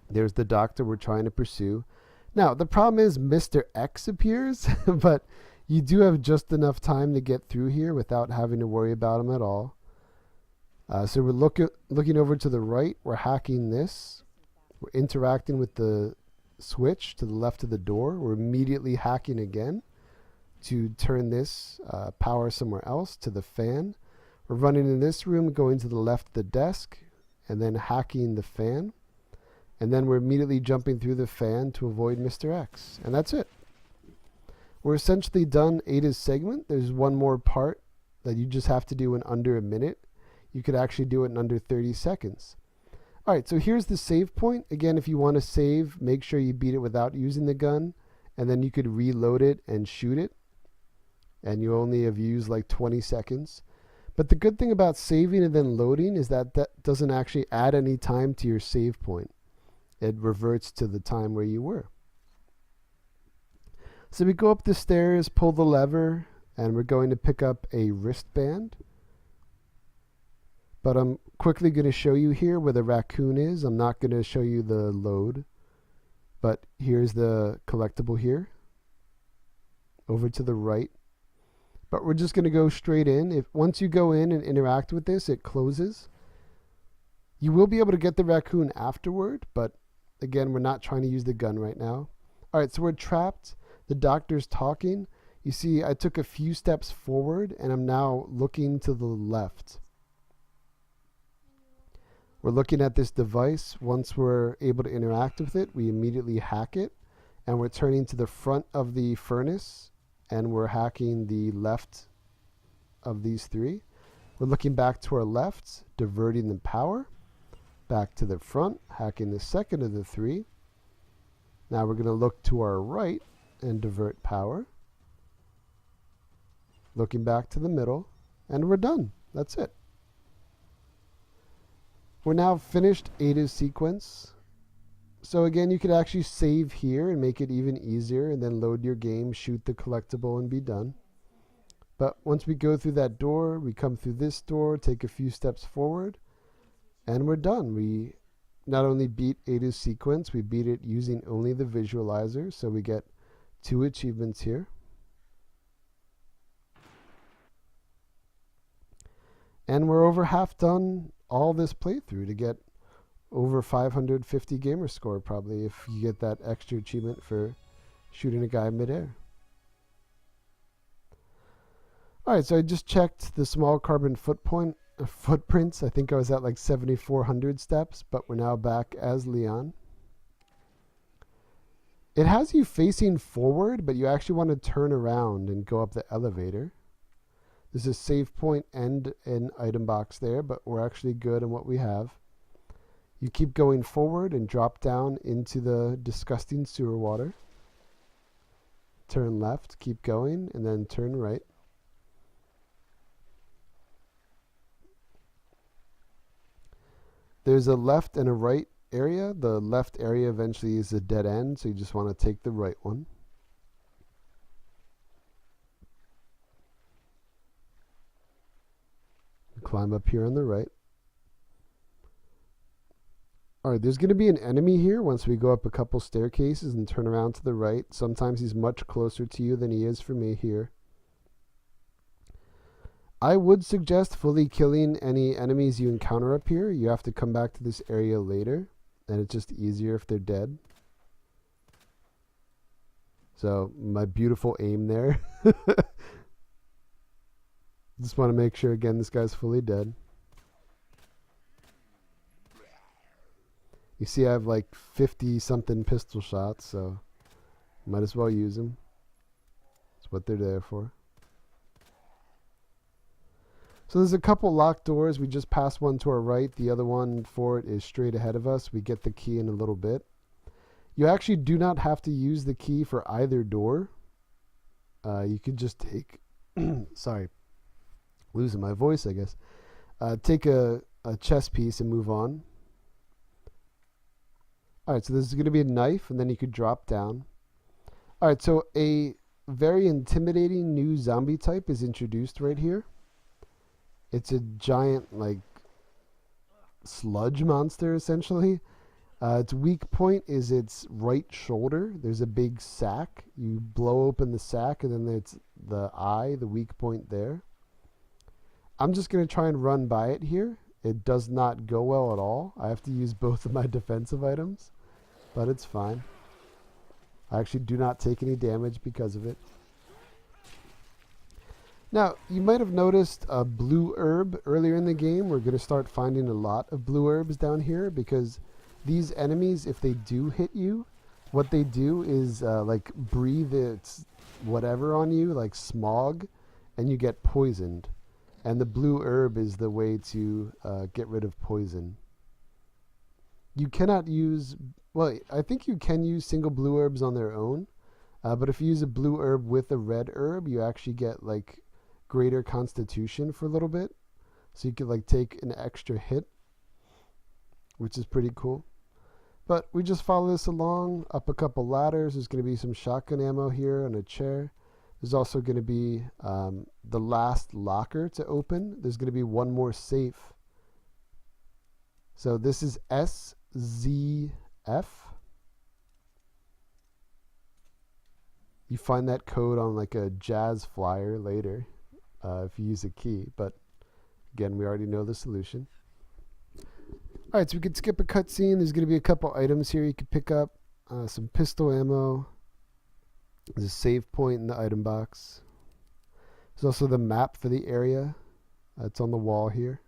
There's the doctor we're trying to pursue. Now the problem is Mr. X appears, but you do have just enough time to get through here without having to worry about him at all. So we're looking over to the right. We're hacking this. We're interacting with the switch to the left of the door. We're immediately hacking again to turn this power somewhere else to the fan. We're running in this room, going to the left of the desk, and then hacking the fan. And then we're immediately jumping through the fan to avoid Mr. X. And that's it. We're essentially done Ada's segment. There's one more part that you just have to do in under a minute. You could actually do it in under 30 seconds. Alright, so here's the save point. Again, if you want to save, make sure you beat it without using the gun. And then you could reload it and shoot it. And you only have used like 20 seconds. But the good thing about saving and then loading is that that doesn't actually add any time to your save point. It reverts to the time where you were. So we go up the stairs, pull the lever, and we're going to pick up a wristband. But I'm quickly going to show you here where the raccoon is. I'm not going to show you the load, but here's the collectible here, over to the right. But we're just going to go straight in. Once you go in and interact with this, it closes. You will be able to get the raccoon afterward, but again, we're not trying to use the gun right now. All right, so we're trapped. The doctor's talking. You see, I took a few steps forward, and I'm now looking to the left. We're looking at this device. Once we're able to interact with it, we immediately hack it, and we're turning to the front of the furnace, and we're hacking the left of these three. We're looking back to our left, diverting the power. Back to the front, hacking the second of the three. Now we're going to look to our right and divert power. Looking back to the middle, and we're done. That's it. We're now finished Ada's sequence. So again, you could actually save here and make it even easier, and then load your game, shoot the collectible, and be done. But once we go through that door, we come through this door, take a few steps forward, and we're done. We not only beat Ada's sequence, we beat it using only the visualizer, so we get 2 achievements here. And we're over half done all this playthrough to get over 550 gamer score, probably, if you get that extra achievement for shooting a guy midair. Alright, so I just checked the small carbon footprints. I think I was at like 7,400 steps, but we're now back as Leon. It has you facing forward, but you actually want to turn around and go up the elevator. There's a save point and an item box there, but we're actually good on what we have. You keep going forward and drop down into the disgusting sewer water. Turn left, keep going, and then turn right. There's a left and a right area. The left area eventually is a dead end, so you just want to take the right one. Climb up here on the right. Alright, there's going to be an enemy here once we go up a couple staircases and turn around to the right. Sometimes he's much closer to you than he is for me here. I would suggest fully killing any enemies you encounter up here. You have to come back to this area later, and it's just easier if they're dead. So, my beautiful aim there. Just want to make sure, again, this guy's fully dead. You see I have like 50-something pistol shots, so might as well use them. That's what they're there for. So there's a couple locked doors. We just passed one to our right. The other one for it is straight ahead of us. We get the key in a little bit. You actually do not have to use the key for either door. You could just take... sorry. Losing my voice, I guess. Take a chess piece and move on. Alright, so this is going to be a knife, and then you could drop down. Alright, so a very intimidating new zombie type is introduced right here. It's a giant, like, sludge monster, essentially. Its weak point is its right shoulder. There's a big sack. You blow open the sack, and then there's the eye, the weak point there. I'm just going to try and run by it here. It does not go well at all. I have to use both of my defensive items, but it's fine. I actually do not take any damage because of it. Now, you might have noticed a blue herb earlier in the game. We're going to start finding a lot of blue herbs down here because these enemies, if they do hit you, what they do is like breathe its whatever on you, like smog, and you get poisoned. And the blue herb is the way to get rid of poison. You cannot use, well, I think you can use single blue herbs on their own, but if you use a blue herb with a red herb, you actually get like greater constitution for a little bit. So you could like take an extra hit, which is pretty cool. But we just follow this along, up a couple ladders. There's going to be some shotgun ammo here on a chair. There's also going to be the last locker to open. There's going to be one more safe So this is SZF. You find that code on like a jazz flyer later if you use a key. But again, we already know the solution. All right, so we could skip a cutscene. There's going to be a couple items here you could pick up. Some pistol ammo. There's a save point in the item box. There's also the map for the area. It's on the wall here.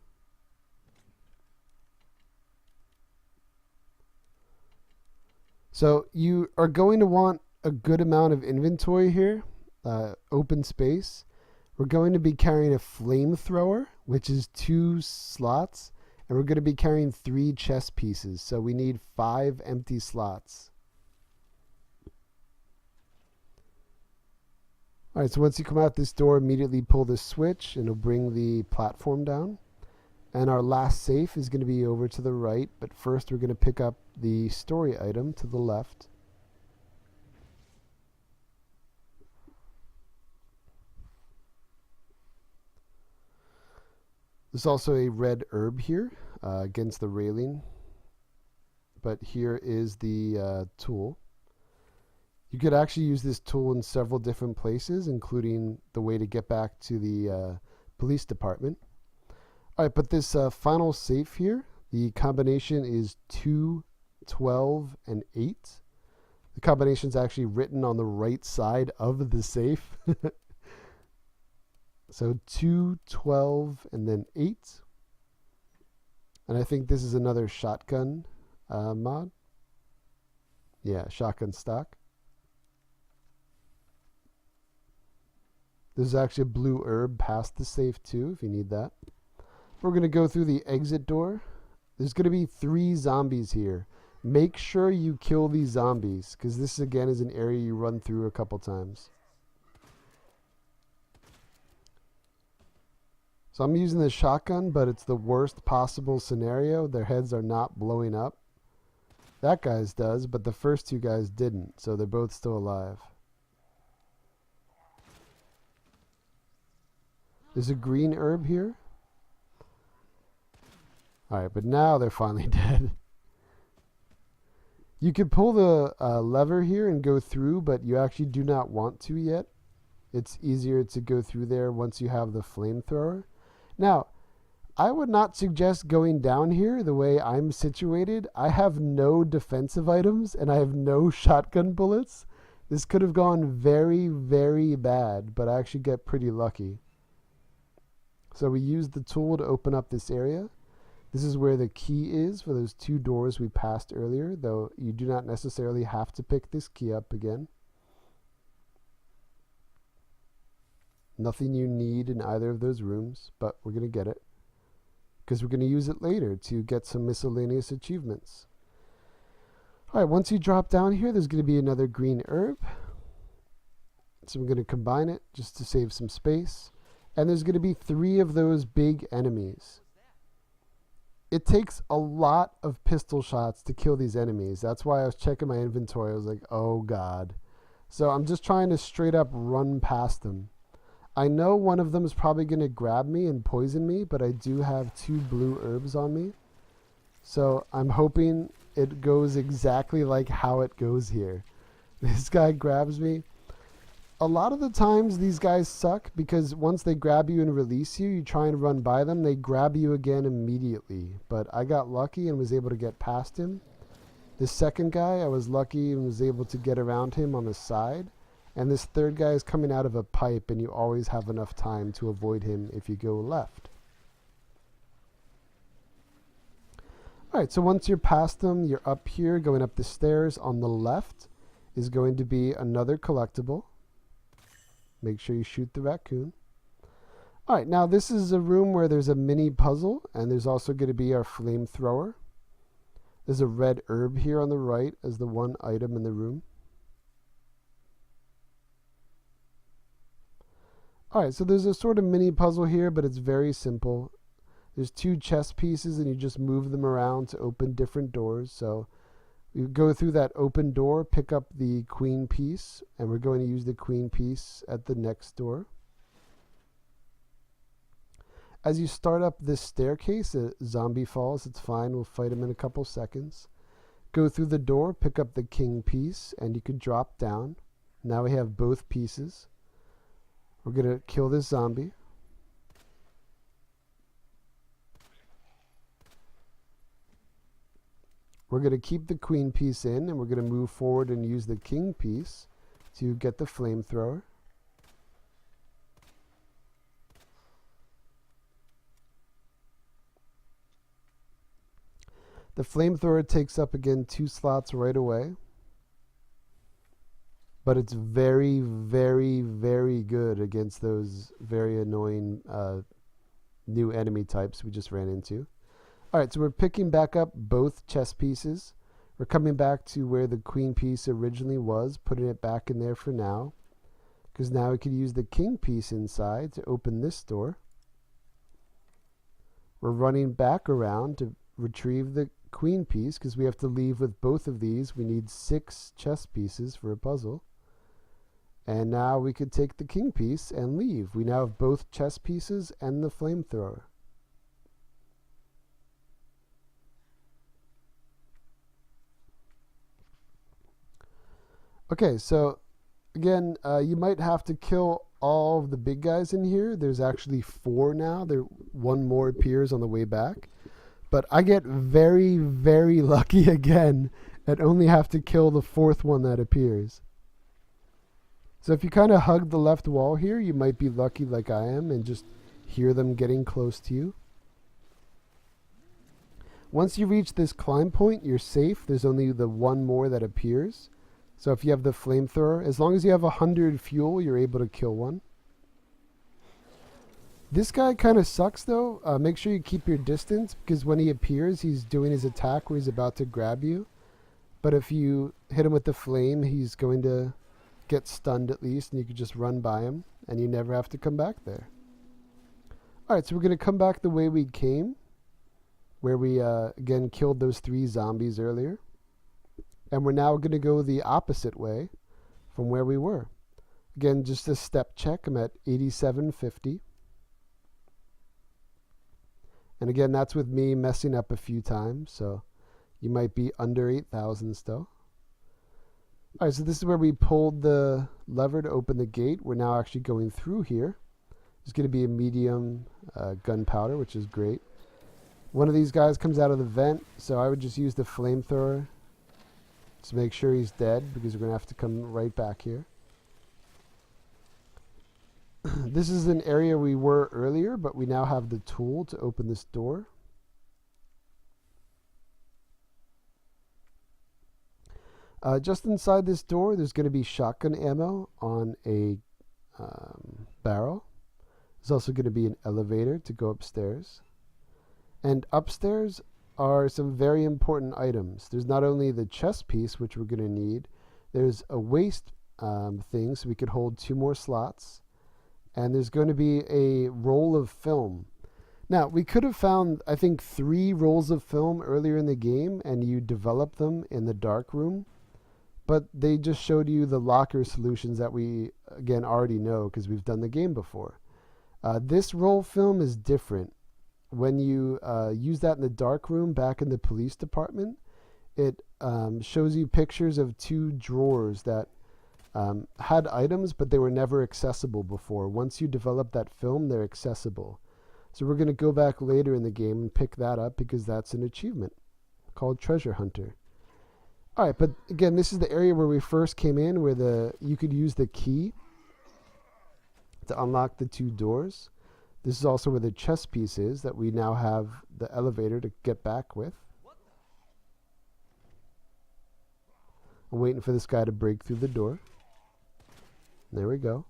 So you are going to want a good amount of inventory here, open space. We're going to be carrying a flamethrower, which is 2 slots, and we're going to be carrying 3 chess pieces. So we need 5 empty slots. All right, so once you come out this door, immediately pull this switch, and it'll bring the platform down. And our last safe is going to be over to the right, but first we're going to pick up the story item to the left. There's also a red herb here against the railing, but here is the tool. You could actually use this tool in several different places, including the way to get back to the police department. All right, but this final safe here, the combination is 2, 12, and 8. The combination is actually written on the right side of the safe. So 2, 12, and then 8. And I think this is another shotgun mod. Yeah, shotgun stock. There's actually a blue herb past the safe too, if you need that. We're going to go through the exit door. There's going to be 3 zombies here. Make sure you kill these zombies, because this again is an area you run through a couple times. So I'm using the shotgun, but it's the worst possible scenario. Their heads are not blowing up. That guy's does, but the first 2 guys didn't, so they're both still alive. There's a green herb here. Alright, but now they're finally dead. You could pull the lever here and go through, but you actually do not want to yet. It's easier to go through there once you have the flamethrower. Now, I would not suggest going down here the way I'm situated. I have no defensive items and I have no shotgun bullets. This could have gone very, very bad, but I actually get pretty lucky. So we use the tool to open up this area. This is where the key is for those 2 doors we passed earlier, though you do not necessarily have to pick this key up again. Nothing you need in either of those rooms, but we're going to get it, because we're going to use it later to get some miscellaneous achievements. Alright, once you drop down here, there's going to be another green herb. So I'm going to combine it just to save some space. And there's going to be 3 of those big enemies. It takes a lot of pistol shots to kill these enemies. That's why I was checking my inventory. I was like, oh god. So I'm just trying to straight up run past them. I know one of them is probably going to grab me and poison me, but I do have 2 blue herbs on me. So I'm hoping it goes exactly like how it goes here. This guy grabs me. A lot of the times these guys suck, because once they grab you and release you, you try and run by them, they grab you again immediately. But I got lucky and was able to get past him. This second guy, I was lucky and was able to get around him on the side. And this third guy is coming out of a pipe, and you always have enough time to avoid him if you go left. Alright, so once you're past them, you're up here, going up the stairs. On the left is going to be another collectible. Make sure you shoot the raccoon. Alright, now this is a room where there's a mini puzzle, and there's also going to be our flamethrower. There's a red herb here on the right as the one item in the room. Alright, so there's a sort of mini puzzle here, but it's very simple. There's 2 chess pieces, and you just move them around to open different doors. So you go through that open door, pick up the queen piece, and we're going to use the queen piece at the next door. as you start up this staircase, a zombie falls. It's fine. We'll fight him in a couple seconds. Go through the door, pick up the king piece, and you can drop down. Now we have both pieces. We're going to kill this zombie. We're going to keep the queen piece in, and we're going to move forward and use the king piece to get the flamethrower. The flamethrower takes up again 2 slots right away. But it's very, very, very good against those very annoying new enemy types we just ran into. Alright, so we're picking back up both chess pieces. We're coming back to where the queen piece originally was, putting it back in there for now. Because now we could use the king piece inside to open this door. We're running back around to retrieve the queen piece because we have to leave with both of these. We need 6 chess pieces for a puzzle. And now we could take the king piece and leave. We now have both chess pieces and the flamethrower. Okay, so again, you might have to kill all of the big guys in here. There's actually 4 now. One more appears on the way back. But I get very, very lucky again and only have to kill the 4th one that appears. So if you kind of hug the left wall here, you might be lucky like I am and just hear them getting close to you. Once you reach this climb point, you're safe. There's only the 1 more that appears. So if you have the flamethrower, as long as you have 100 fuel, you're able to kill one. This guy kind of sucks though. Make sure you keep your distance because when he appears, he's doing his attack where he's about to grab you. But if you hit him with the flame, he's going to get stunned at least, and you could just run by him, and you never have to come back there. Alright, so we're going to come back the way we came, where we, again, killed those 3 zombies earlier. And we're now going to go the opposite way from where we were. Again, just a step check. I'm at 8750. And again, that's with me messing up a few times, so you might be under 8,000 still. Alright, so this is where we pulled the lever to open the gate. We're now actually going through here. There's going to be a medium gunpowder, which is great. One of these guys comes out of the vent, so I would just use the flamethrower to make sure he's dead, because we're going to have to come right back here. This is an area we were earlier, but we now have the tool to open this door. Just inside this door, there's going to be shotgun ammo on a barrel. There's also going to be an elevator to go upstairs. And upstairs are some very important items. There's not only the chess piece, which we're going to need. There's a waste thing, so we could hold 2 more slots. And there's going to be a roll of film. Now, we could have found, I think, 3 rolls of film earlier in the game, and you develop them in the dark room. But they just showed you the locker solutions that we, again, already know because we've done the game before. This roll film is different. When you use that in the dark room back in the police department, it shows you pictures of 2 drawers that had items, but they were never accessible before. Once you develop that film, they're accessible. So we're going to go back later in the game and pick that up because that's an achievement called Treasure Hunter. Alright, but again, this is the area where we first came in, where you could use the key to unlock the 2 doors. This is also where the chess piece is that we now have the elevator to get back with. I'm waiting for this guy to break through the door. There we go.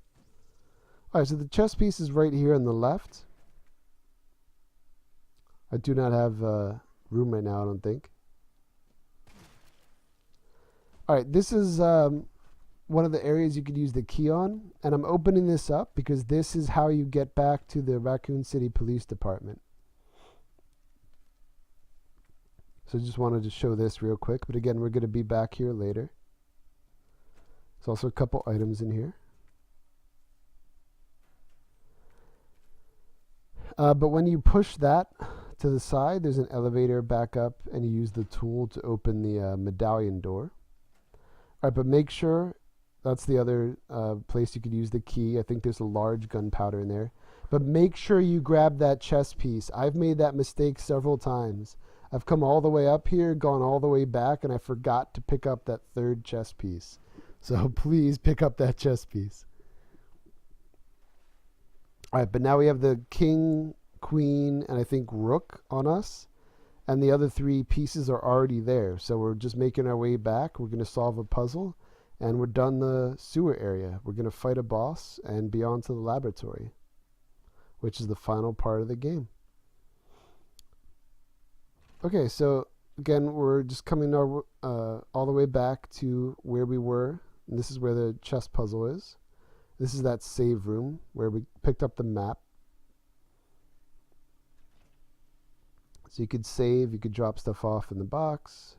Alright, so the chess piece is right here on the left. I do not have room right now, I don't think. Alright, this is one of the areas you could use the key on, and I'm opening this up because this is how you get back to the Raccoon City Police Department. So I just wanted to show this real quick, but again, we're going to be back here later. There's also a couple items in here. But when you push that to the side, there's an elevator back up, and you use the tool to open the medallion door. All right, but make sure, that's the other place you could use the key. I think there's a large gunpowder in there. But make sure you grab that chest piece. I've made that mistake several times. I've come all the way up here, gone all the way back, and I forgot to pick up that third chest piece. So please pick up that chest piece. All right, but now we have the king, queen, and I think rook on us. And the other three pieces are already there. So we're just making our way back. We're going to solve a puzzle, and we're done the sewer area. We're going to fight a boss and be on to the laboratory, which is the final part of the game. Okay, so again, we're just coming all the way back to where we were. And this is where the chess puzzle is. This is that save room where we picked up the map. So you could save, you could drop stuff off in the box.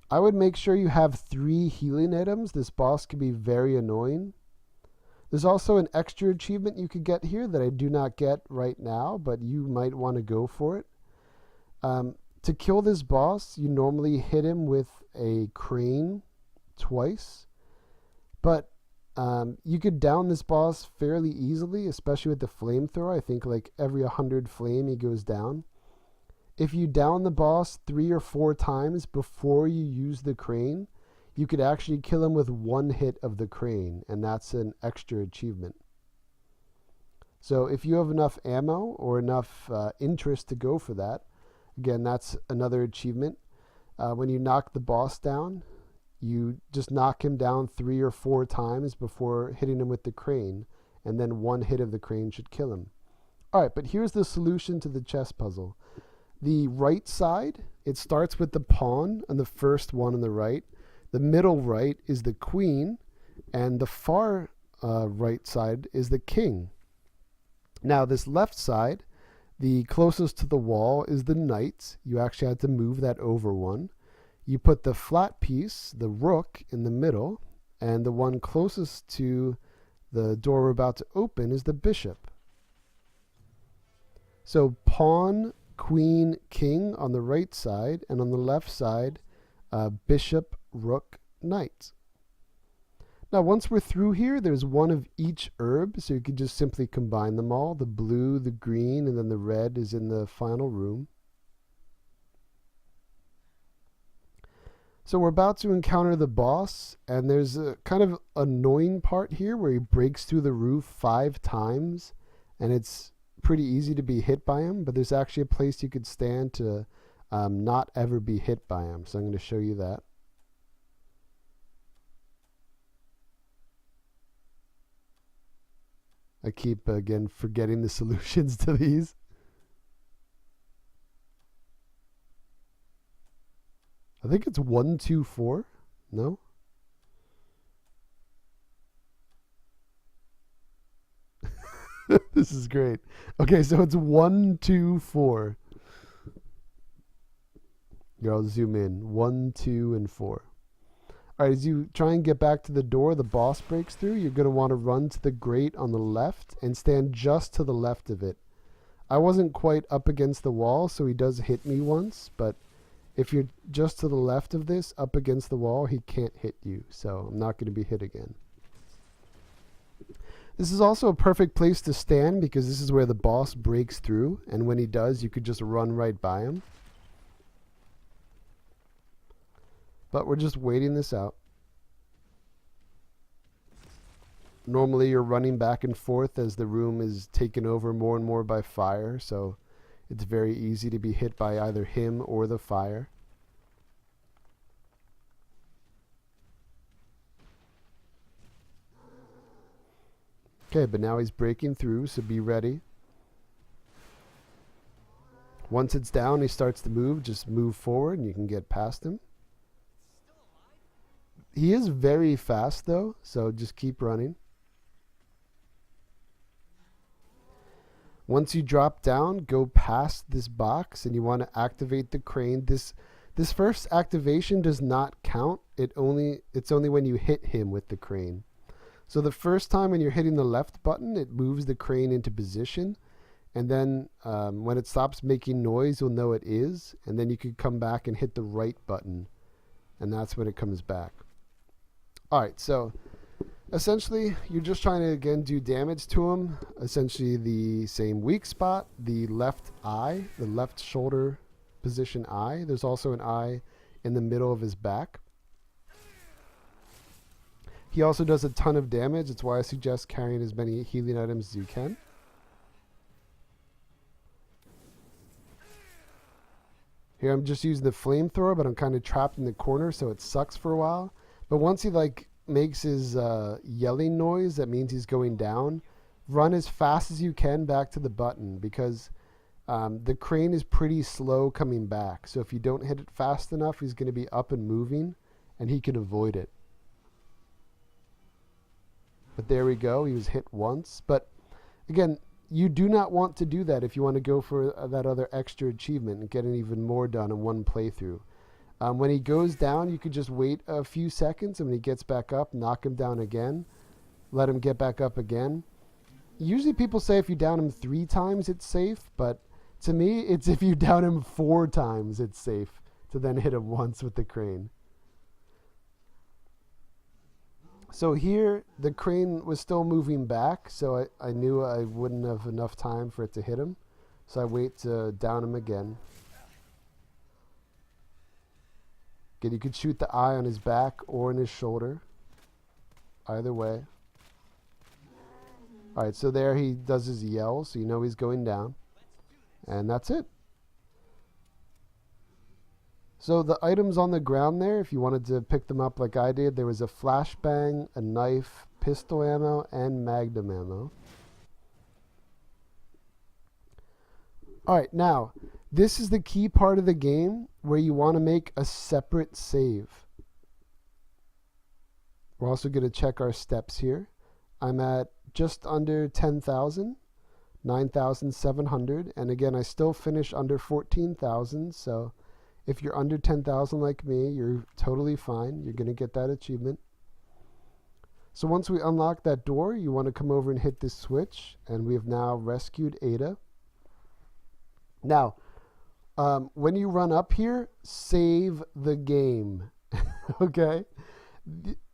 I would make sure you have 3 healing items. This boss can be very annoying. There's also an extra achievement you could get here that I do not get right now, but you might want to go for it. To kill this boss, you normally hit him with a crane twice, but you could down this boss fairly easily, especially with the flamethrower. I think like every 100 flame he goes down. If you down the boss 3 or 4 times before you use the crane, you could actually kill him with 1 hit of the crane, and that's an extra achievement. So if you have enough ammo or enough interest to go for that, again, that's another achievement. When you knock the boss down, you just knock him down 3 or 4 times before hitting him with the crane, and then 1 hit of the crane should kill him. All right, but here's the solution to the chess puzzle. The right side, it starts with the pawn on the first one on the right. The middle right is the queen, and the far right side is the king. Now this left side, the closest to the wall, is the knight. You actually had to move that over 1. You put the flat piece, the rook, in the middle, and the one closest to the door we're about to open is the bishop. So pawn, queen, king on the right side, and on the left side, bishop, rook, knight. Now once we're through here, there's 1 of each herb, so you could just simply combine them all. The blue, the green, and then the red is in the final room. So we're about to encounter the boss, and there's a kind of annoying part here where he breaks through the roof 5 times, and it's pretty easy to be hit by him, but there's actually a place you could stand to not ever be hit by him. So I'm going to show you that. I keep, again, forgetting the solutions to these. I think it's 1, 2, 4. No? This is great. Okay, so it's 1, 2, 4. Here, I'll zoom in. 1, 2, and 4. All right, as you try and get back to the door, the boss breaks through. You're going to want to run to the grate on the left and stand just to the left of it. I wasn't quite up against the wall, so he does hit me once, but if you're just to the left of this, up against the wall, he can't hit you, so I'm not going to be hit again. This is also a perfect place to stand because this is where the boss breaks through, and when he does, you could just run right by him. But we're just waiting this out. Normally you're running back and forth as the room is taken over more and more by fire, so it's very easy to be hit by either him or the fire. Okay, but now he's breaking through, so be ready. Once it's down, he starts to move. Just move forward and you can get past him. He is very fast though, so just keep running. Once you drop down, go past this box and you want to activate the crane. This first activation does not count. It's only when you hit him with the crane. So the first time when you're hitting the left button, it moves the crane into position. And then when it stops making noise, you'll know it is. And then you can come back and hit the right button. And that's when it comes back. All right, so essentially, you're just trying to, again, do damage to him. Essentially the same weak spot, the left eye, the left shoulder position eye. There's also an eye in the middle of his back. He also does a ton of damage. That's why I suggest carrying as many healing items as you can. Here I'm just using the flamethrower, but I'm kind of trapped in the corner, so it sucks for a while. But once he like makes his yelling noise, that means he's going down. Run as fast as you can back to the button, because the crane is pretty slow coming back. So if you don't hit it fast enough, he's going to be up and moving, and he can avoid it. But there we go. He was hit once. But again, you do not want to do that if you want to go for that other extra achievement and get even more done in one playthrough. When he goes down, you could just wait a few seconds, and when he gets back up, knock him down again. Let him get back up again. Usually people say if you down him 3 times, it's safe. But to me, it's if you down him 4 times, it's safe to then hit him once with the crane. So here, the crane was still moving back, so I knew I wouldn't have enough time for it to hit him. So I wait to down him again. Again, you could shoot the eye on his back or in his shoulder. Either way. Alright, so there he does his yell, so you know he's going down. And that's it. So the items on the ground there, if you wanted to pick them up like I did, there was a flashbang, a knife, pistol ammo, and magnum ammo. Alright, now, this is the key part of the game where you want to make a separate save. We're also going to check our steps here. I'm at just under 10,000, 9,700, and again, I still finish under 14,000, so if you're under 10,000 like me, you're totally fine. You're going to get that achievement. So once we unlock that door, you want to come over and hit this switch, and we have now rescued Ada. Now, when you run up here, save the game. Okay?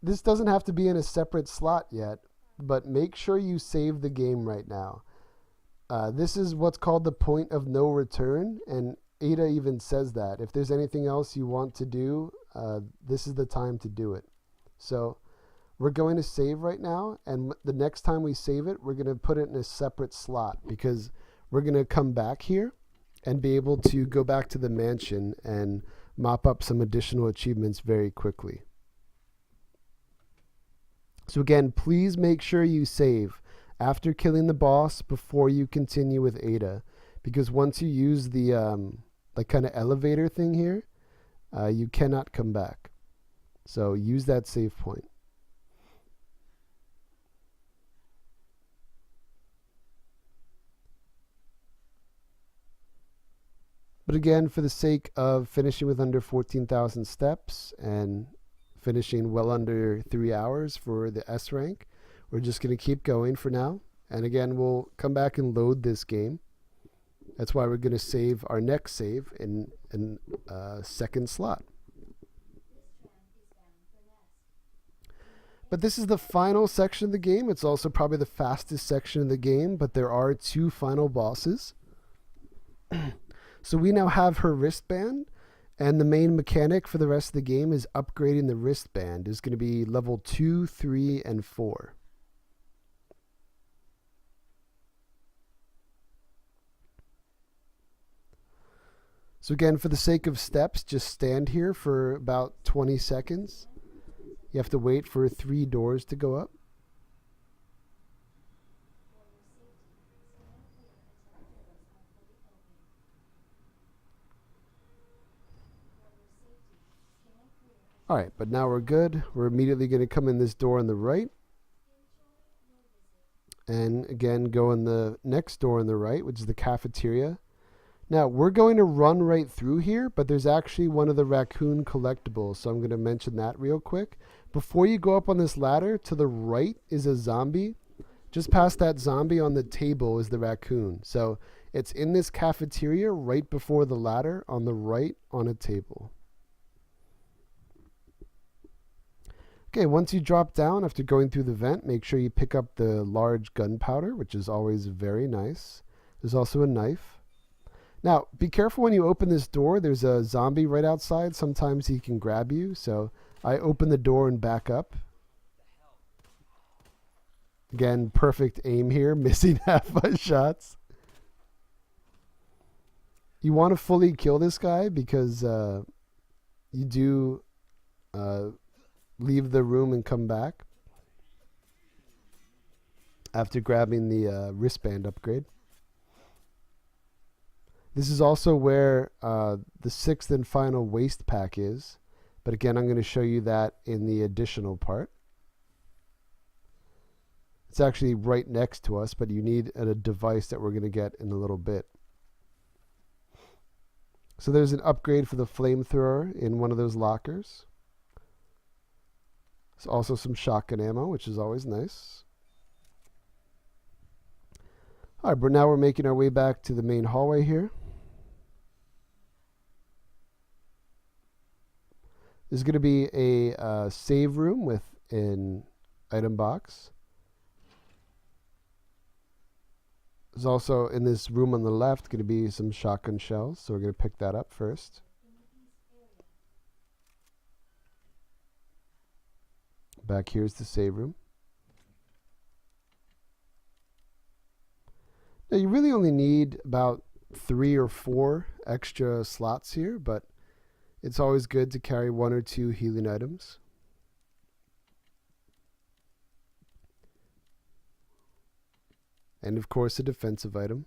This doesn't have to be in a separate slot yet, but make sure you save the game right now. This is what's called the point of no return, and Ada even says that. If there's anything else you want to do, this is the time to do it. So we're going to save right now, and the next time we save it, we're going to put it in a separate slot, because we're going to come back here and be able to go back to the mansion and mop up some additional achievements very quickly. So again, please make sure you save after killing the boss before you continue with Ada, because once you use the like kind of elevator thing here, you cannot come back. So use that save point. But again, for the sake of finishing with under 14,000 steps and finishing well under 3 hours for the S rank, we're just going to keep going for now. And again, we'll come back and load this game. That's why we're going to save our next save in a second slot. But this is the final section of the game. It's also probably the fastest section of the game, but there are 2 final bosses. So we now have her wristband, and the main mechanic for the rest of the game is upgrading the wristband. It's going to be level 2, 3, and 4. So again, for the sake of steps, just stand here for about 20 seconds. You have to wait for 3 doors to go up. All right, but now we're good. We're immediately going to come in this door on the right. And again, go in the next door on the right, which is the cafeteria. Now, we're going to run right through here, but there's actually one of the raccoon collectibles, so I'm going to mention that real quick. Before you go up on this ladder, to the right is a zombie. Just past that zombie on the table is the raccoon. So it's in this cafeteria right before the ladder on the right on a table. Okay, once you drop down after going through the vent, make sure you pick up the large gunpowder, which is always very nice. There's also a knife. Now, be careful when you open this door. There's a zombie right outside. Sometimes he can grab you. So I open the door and back up. Again, perfect aim here, missing half my shots. You want to fully kill this guy because you do leave the room and come back after grabbing the wristband upgrade. This is also where the 6th and final waste pack is. But again, I'm going to show you that in the additional part. It's actually right next to us, but you need a device that we're going to get in a little bit. So there's an upgrade for the flamethrower in one of those lockers. There's also some shotgun ammo, which is always nice. All right, but now we're making our way back to the main hallway here. There's going to be a save room with an item box. There's also, in this room on the left, going to be some shotgun shells, so we're going to pick that up first. Back here's the save room. Now you really only need about 3 or 4 extra slots here, but it's always good to carry 1 or 2 healing items. And of course a defensive item.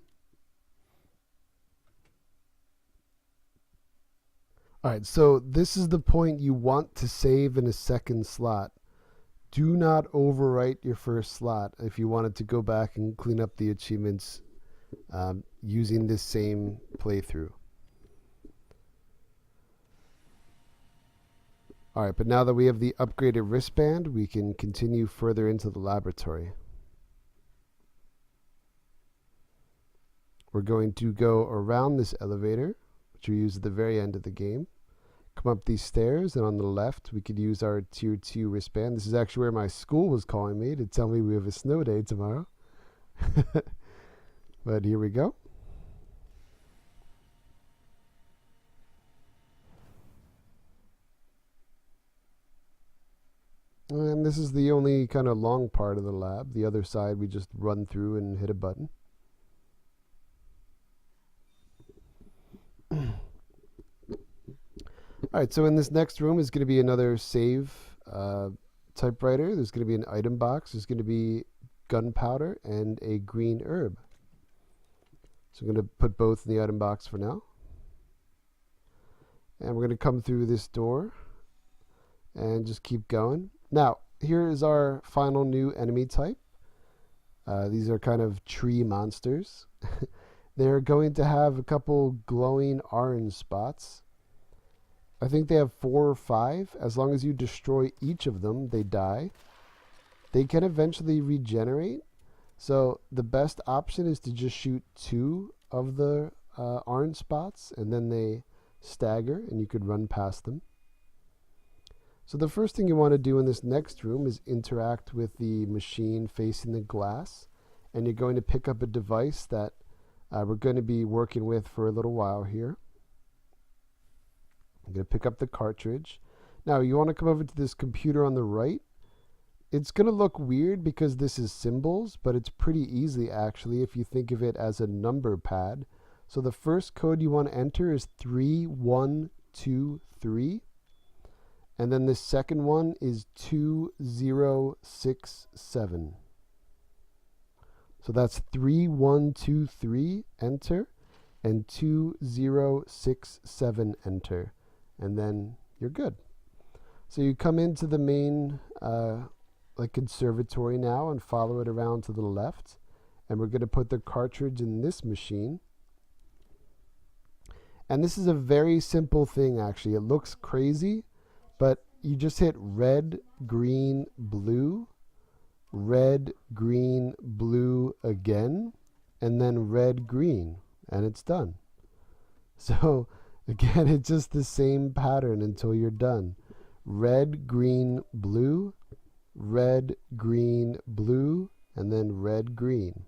Alright, so this is the point you want to save in a second slot. Do not overwrite your first slot if you wanted to go back and clean up the achievements using this same playthrough. Alright, but now that we have the upgraded wristband, we can continue further into the laboratory. We're going to go around this elevator, which we use at the very end of the game. Come up these stairs, and on the left, we could use our Tier 2 wristband. This is actually where my school was calling me to tell me we have a snow day tomorrow. But here we go. And this is the only kind of long part of the lab. The other side, we just run through and hit a button. Alright, so in this next room is going to be another save typewriter. There's going to be an item box. There's going to be gunpowder and a green herb. So I'm going to put both in the item box for now. And we're going to come through this door and just keep going. Now, here is our final new enemy type. These are kind of tree monsters. They're going to have a couple glowing orange spots. I think they have 4 or 5. As long as you destroy each of them, they die. They can eventually regenerate. So the best option is to just shoot 2 of the orange spots, and then they stagger, and you could run past them. So the first thing you want to do in this next room is interact with the machine facing the glass, and you're going to pick up a device that we're going to be working with for a little while here. I'm going to pick up the cartridge. Now you want to come over to this computer on the right. It's going to look weird because this is symbols, but it's pretty easy actually if you think of it as a number pad. So the first code you want to enter is 3123. And then the second one is 2067. So that's 3123, enter, and 2067, enter. And then you're good. So you come into the main conservatory now and follow it around to the left. And we're going to put the cartridge in this machine. And this is a very simple thing actually. It looks crazy, but you just hit red, green, blue red, green, blue again, and then red, green, and it's done. So again, it's just the same pattern until you're done. Red, green, blue, red, green, blue, and then red, green.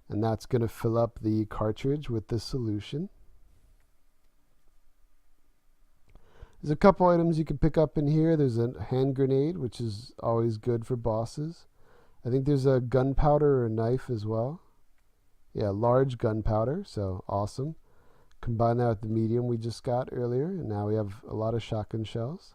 And that's going to fill up the cartridge with the solution. There's a couple items you can pick up in here. There's a hand grenade, which is always good for bosses. I think there's a gunpowder or a knife as well. Yeah, large gunpowder, so awesome. Combine that with the medium we just got earlier, and now we have a lot of shotgun shells.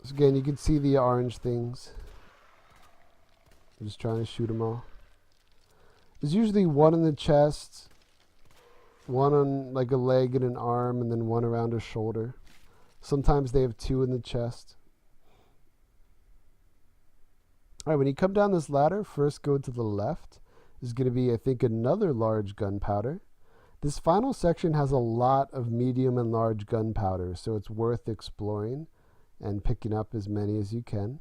So again, you can see the orange things. I'm just trying to shoot them all. There's usually one in the chest, one on like a leg and an arm, and then one around a shoulder. Sometimes they have two in the chest. Alright, when you come down this ladder, first go to the left. There's going to be, I think, another large gunpowder. This final section has a lot of medium and large gunpowder, so it's worth exploring and picking up as many as you can.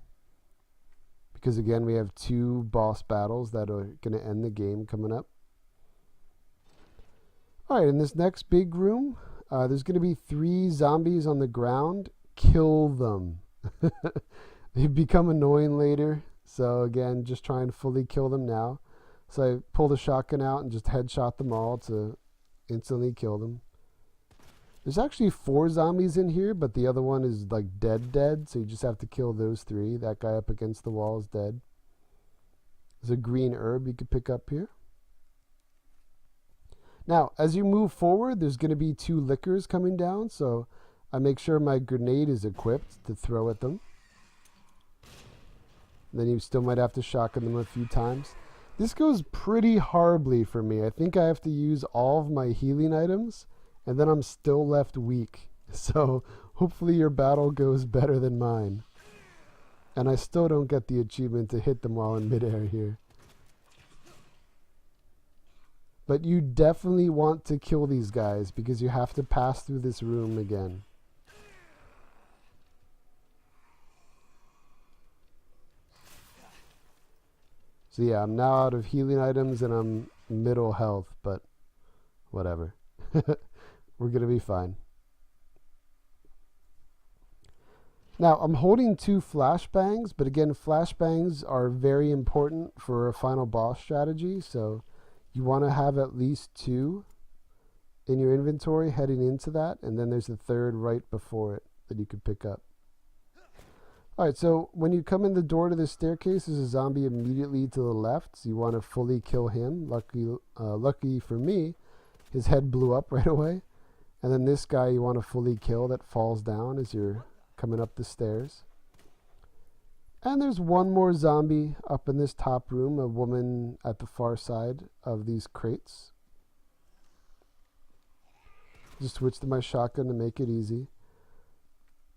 Because again, we have 2 boss battles that are going to end the game coming up. Alright, in this next big room, there's going to be 3 zombies on the ground. Kill them. They become annoying later. So again, just try and fully kill them now. So I pulled a shotgun out and just headshot them all to instantly kill them. There's actually 4 zombies in here, but the other one is like dead, so you just have to kill those 3. That guy up against the wall is dead. There's a green herb you could pick up here. Now, as you move forward, there's going to be 2 lickers coming down, so I make sure my grenade is equipped to throw at them. Then you still might have to shotgun them a few times. This goes pretty horribly for me. I think I have to use all of my healing items, and then I'm still left weak. So hopefully your battle goes better than mine. And I still don't get the achievement to hit them while in midair here. But you definitely want to kill these guys because you have to pass through this room again. So yeah, I'm now out of healing items and I'm middle health, but whatever. We're going to be fine. Now, I'm holding 2 flashbangs, but again, flashbangs are very important for a final boss strategy, so you want to have at least 2 in your inventory heading into that, and then there's a 3rd right before it that you could pick up. Alright, so when you come in the door to this staircase, there's a zombie immediately to the left, so you want to fully kill him. Lucky for me, his head blew up right away. And then this guy you want to fully kill that falls down as you're coming up the stairs. And there's one more zombie up in this top room, a woman at the far side of these crates. Just switch to my shotgun to make it easy.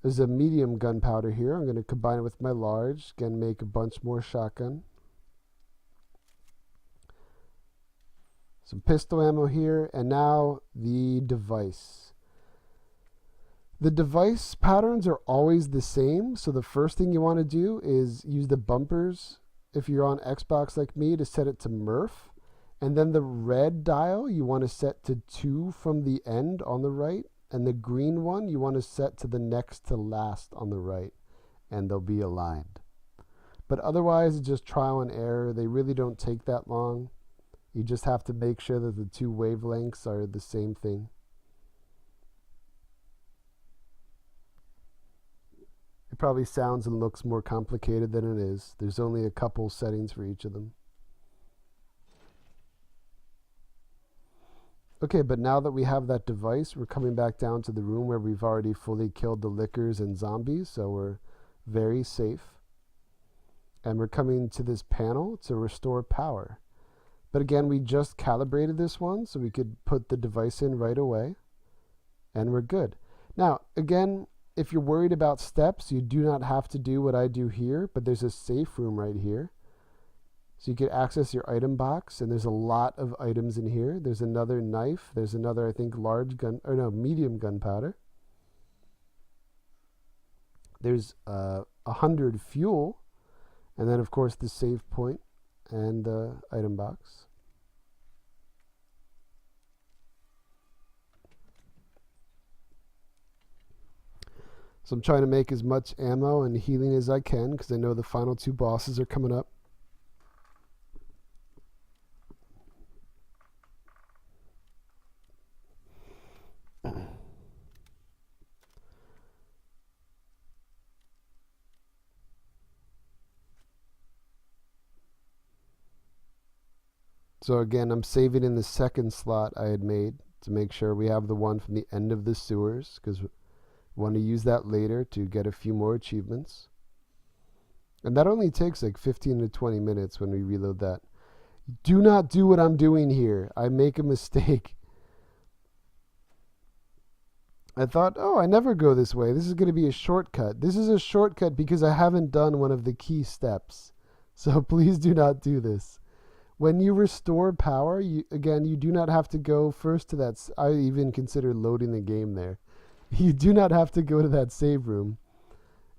There's a medium gunpowder here. I'm going to combine it with my large. Again, make a bunch more shotgun. Some pistol ammo here, and now the device. The device patterns are always the same, so the first thing you want to do is use the bumpers, if you're on Xbox like me, to set it to Murph. And then the red dial you want to set to 2 from the end on the right, and the green one you want to set to the next to last on the right, and they'll be aligned. But otherwise, it's just trial and error. They really don't take that long. You just have to make sure that the 2 wavelengths are the same thing. It probably sounds and looks more complicated than it is. There's only a couple settings for each of them. Okay, but now that we have that device, we're coming back down to the room where we've already fully killed the lickers and zombies, so we're very safe. And we're coming to this panel to restore power. But again, we just calibrated this one, so we could put the device in right away, and we're good. Now, again, if you're worried about steps, you do not have to do what I do here, but there's a safe room right here. So you can access your item box, and there's a lot of items in here. There's another knife. There's another, I think, medium gunpowder. There's 100 fuel, and then of course the save point and the item box. So I'm trying to make as much ammo and healing as I can because I know the final 2 bosses are coming up. So again, I'm saving in the second slot I had made to make sure we have the one from the end of the sewers, because we want to use that later to get a few more achievements. And that only takes like 15 to 20 minutes when we reload that. Do not do what I'm doing here. I make a mistake. I thought, oh, I never go this way. This is going to be a shortcut. This is a shortcut because I haven't done one of the key steps. So please do not do this. When you restore power, you do not have to go first to that. I even consider loading the game there. You do not have to go to that save room.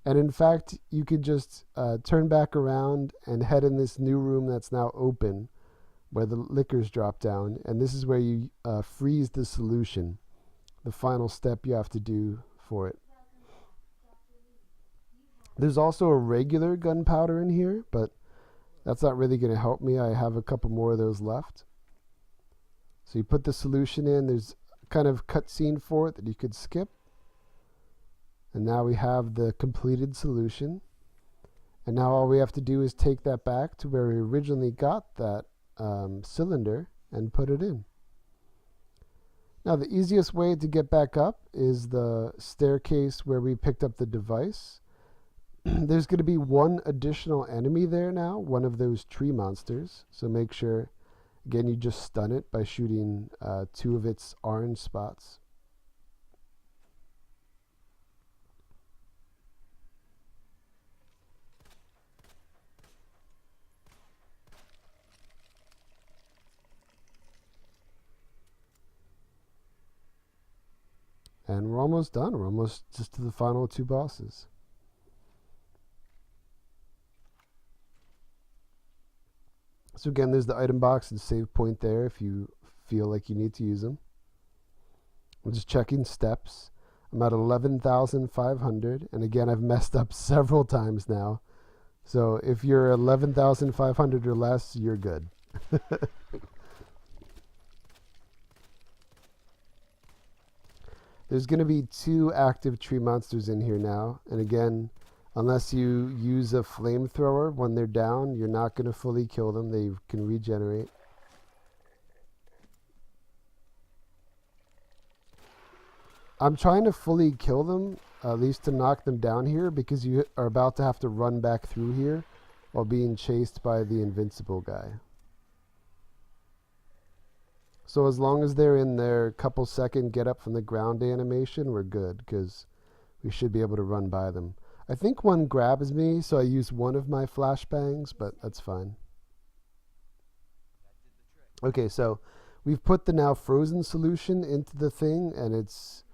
And in fact, you could just turn back around and head in this new room that's now open, where the liquors drop down. And this is where you freeze the solution, the final step you have to do for it. There's also a regular gunpowder in here, but that's not really going to help me. I have a couple more of those left. So you put the solution in. There's kind of cutscene for it that you could skip. And now we have the completed solution. And now all we have to do is take that back to where we originally got that cylinder and put it in. Now the easiest way to get back up is the staircase where we picked up the device. There's going to be one additional enemy there now, one of those tree monsters. So make sure, again, you just stun it by shooting 2 of its orange spots. And we're almost done. We're almost just to the final 2 bosses. So again, there's the item box and save point there if you feel like you need to use them. I'm just checking steps. I'm at 11,500. And again, I've messed up several times now. So if you're 11,500 or less, you're good. There's going to be 2 active tree monsters in here now. And again, unless you use a flamethrower when they're down, you're not going to fully kill them. They can regenerate. I'm trying to fully kill them, at least to knock them down here, because you are about to have to run back through here while being chased by the invincible guy. So as long as they're in their couple second get up from the ground animation, we're good, because we should be able to run by them. I think one grabs me, so I use one of my flashbangs, but that's fine. Okay, so we've put the now frozen solution into the thing, and it's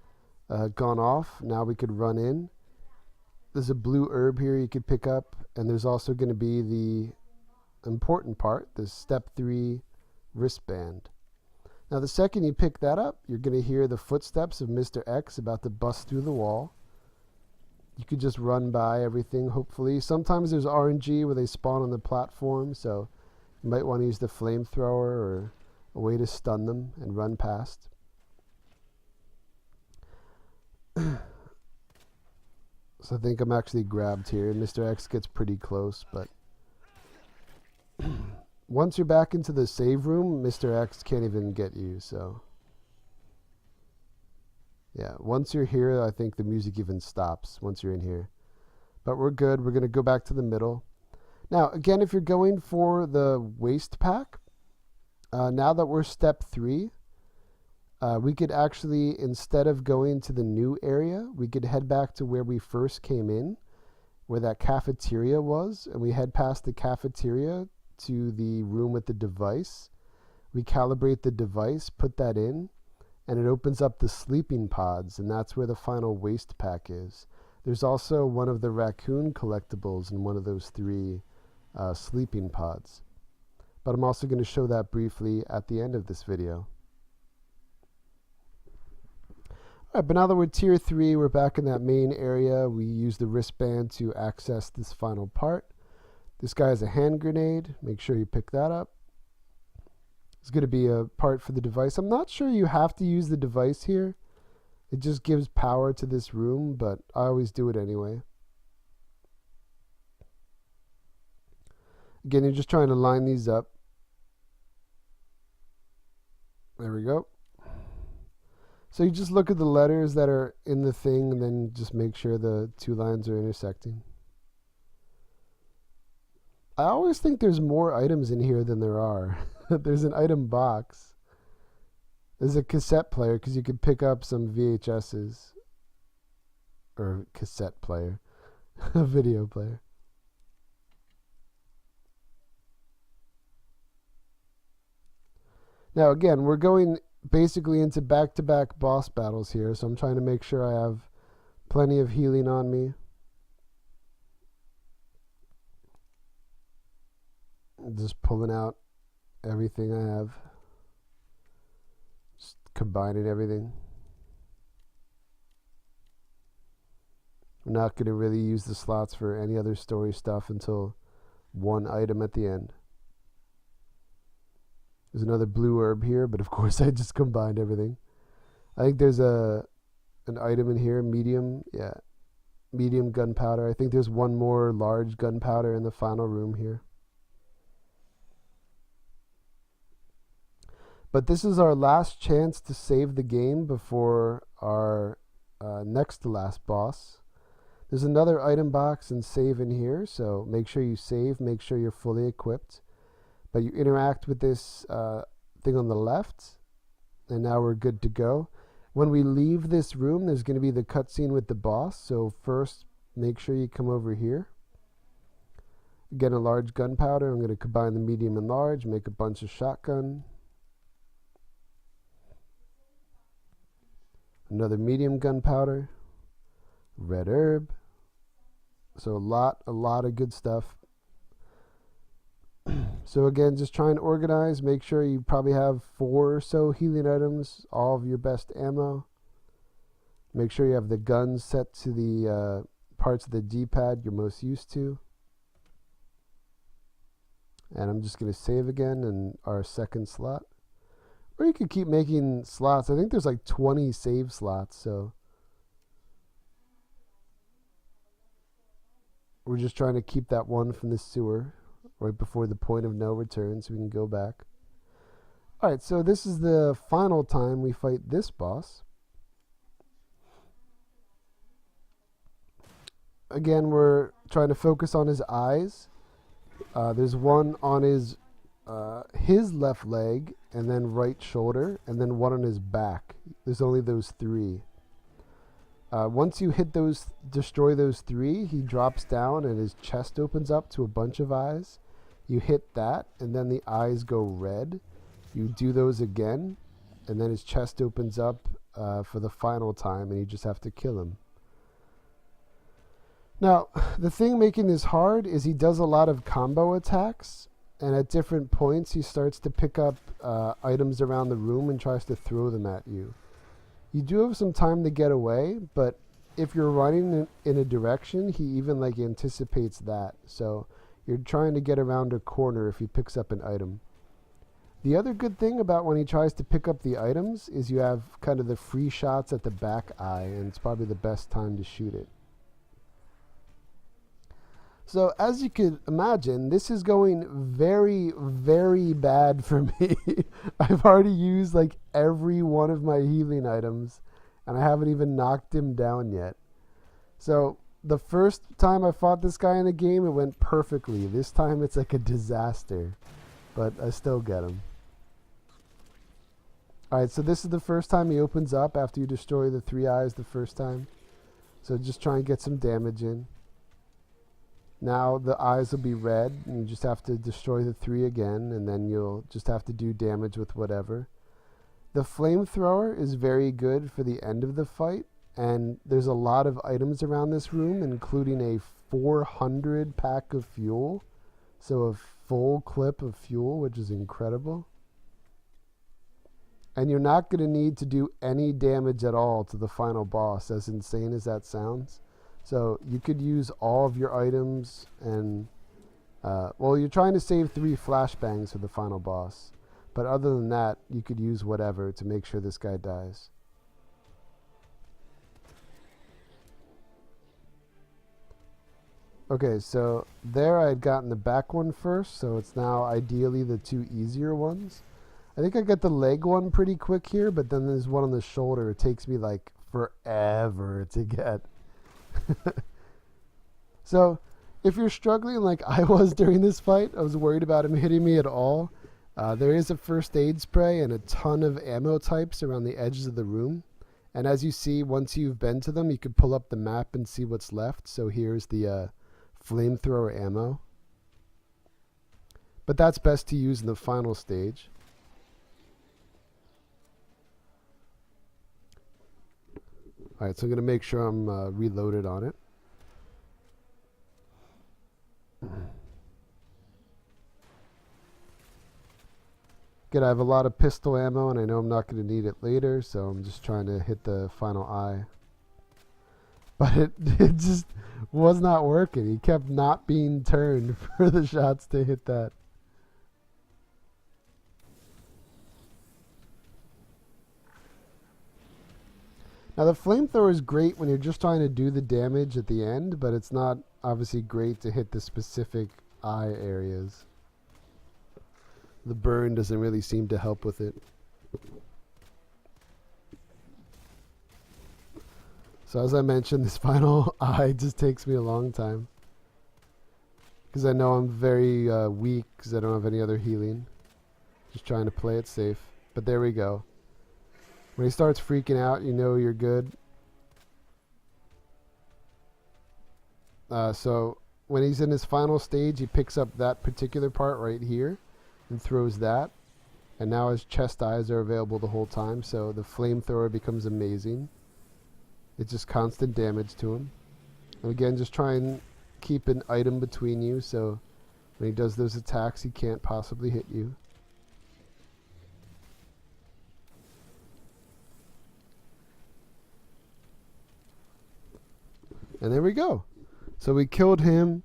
gone off. Now we could run in. There's a blue herb here you could pick up, and there's also going to be the important part, the step 3 wristband. Now the second you pick that up, you're going to hear the footsteps of Mr. X about to bust through the wall. You could just run by everything, hopefully. Sometimes there's RNG where they spawn on the platform, so you might want to use the flamethrower or a way to stun them and run past. So I think I'm actually grabbed here. Mr. X gets pretty close, but once you're back into the save room, Mr. X can't even get you, so yeah, once you're here, I think the music even stops once you're in here. But we're good. We're going to go back to the middle. Now, again, if you're going for the waste pack, now that we're step 3, we could actually, instead of going to the new area, we could head back to where we first came in, where that cafeteria was, and we head past the cafeteria to the room with the device. We calibrate the device, put that in, and it opens up the sleeping pods, and that's where the final waste pack is. There's also one of the raccoon collectibles in one of those 3 sleeping pods. But I'm also going to show that briefly at the end of this video. Alright, but now that we're tier 3, we're back in that main area. We use the wristband to access this final part. This guy has a hand grenade. Make sure you pick that up. It's going to be a part for the device. I'm not sure you have to use the device here. It just gives power to this room, but I always do it anyway. Again, you're just trying to line these up. There we go. So you just look at the letters that are in the thing and then just make sure the 2 lines are intersecting. I always think there's more items in here than there are. There's an item box. There's a cassette player because you could pick up some VHSs. Or cassette player. A video player. Now again, we're going basically into back-to-back boss battles here, so I'm trying to make sure I have plenty of healing on me. Just pulling out everything I have. Just combining everything. I'm not going to really use the slots for any other story stuff until 1 item at the end. There's another blue herb here, but of course I just combined everything. I think there's an item in here, medium, yeah, medium gunpowder. I think there's 1 more large gunpowder in the final room here. But this is our last chance to save the game before our next to last boss. There's another item box and save in here, so make sure you save, make sure you're fully equipped. But you interact with this thing on the left, and now we're good to go. When we leave this room, there's going to be the cutscene with the boss, so first make sure you come over here. Get a large gunpowder. I'm going to combine the medium and large, make a bunch of shotgun. Another medium gunpowder, red herb. So a lot of good stuff. So again, just try and organize. Make sure you probably have 4 or so healing items, all of your best ammo. Make sure you have the guns set to the parts of the D-pad you're most used to. And I'm just going to save again in our second slot. Or you could keep making slots. I think there's like 20 save slots, so we're just trying to keep that one from the sewer right before the point of no return so we can go back. Alright, so this is the final time we fight this boss. Again, we're trying to focus on his eyes. There's one on his left leg, and then right shoulder, and then one on his back. There's only those 3. Once you hit those, destroy those 3, he drops down and his chest opens up to a bunch of eyes. You hit that, and then the eyes go red. You do those again, and then his chest opens up for the final time, and you just have to kill him. Now, the thing making this hard is he does a lot of combo attacks, and at different points he starts to pick up items around the room and tries to throw them at you. You do have some time to get away, but if you're running in a direction, he even like anticipates that. So you're trying to get around a corner if he picks up an item. The other good thing about when he tries to pick up the items is you have kind of the free shots at the back eye, and it's probably the best time to shoot it. So as you could imagine, this is going very, very bad for me. I've already used like every one of my healing items, and I haven't even knocked him down yet. So the first time I fought this guy in the game, it went perfectly. This time it's like a disaster, but I still get him. Alright, so this is the first time he opens up after you destroy the 3 eyes the first time. So just try and get some damage in. Now the eyes will be red, and you just have to destroy the 3 again, and then you'll just have to do damage with whatever. The flamethrower is very good for the end of the fight, and there's a lot of items around this room, including a 400 pack of fuel, so a full clip of fuel, which is incredible. And you're not going to need to do any damage at all to the final boss, as insane as that sounds. So you could use all of your items, and well, you're trying to save 3 flashbangs for the final boss. But other than that, you could use whatever to make sure this guy dies. Okay, so there I had gotten the back one first, so it's now ideally the 2 easier ones. I think I got the leg one pretty quick here, but then there's one on the shoulder. It takes me like forever to get. So if you're struggling like I was during this fight, I was worried about him hitting me at all. There is a first aid spray and a ton of ammo types around the edges of the room. And as you see, once you've been to them, you can pull up the map and see what's left. So here's the Flamethrower Ammo. But that's best to use in the final stage. Alright, so I'm going to make sure I'm reloaded on it. Good, I have a lot of pistol ammo, and I know I'm not going to need it later, so I'm just trying to hit the final eye. But it just was not working. He kept not being turned for the shots to hit that. Now the flamethrower is great when you're just trying to do the damage at the end, but it's not obviously great to hit the specific eye areas. The burn doesn't really seem to help with it. So as I mentioned, this final eye just takes me a long time. Because I know I'm very weak because I don't have any other healing. Just trying to play it safe. But there we go. When he starts freaking out, you know you're good. So when he's in his final stage, he picks up that particular part right here and throws that. And now his chest eyes are available the whole time, so the flamethrower becomes amazing. It's just constant damage to him. And again, just try and keep an item between you, so when he does those attacks, he can't possibly hit you. And there we go. So we killed him.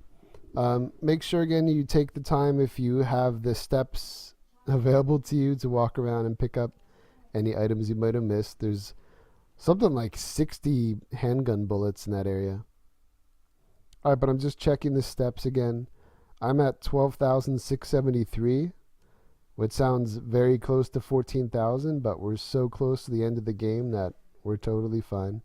Make sure again you take the time, if you have the steps available to you, to walk around and pick up any items you might have missed. There's something like 60 handgun bullets in that area. Alright, but I'm just checking the steps again. I'm at 12,673, which sounds very close to 14,000, but we're so close to the end of the game that we're totally fine.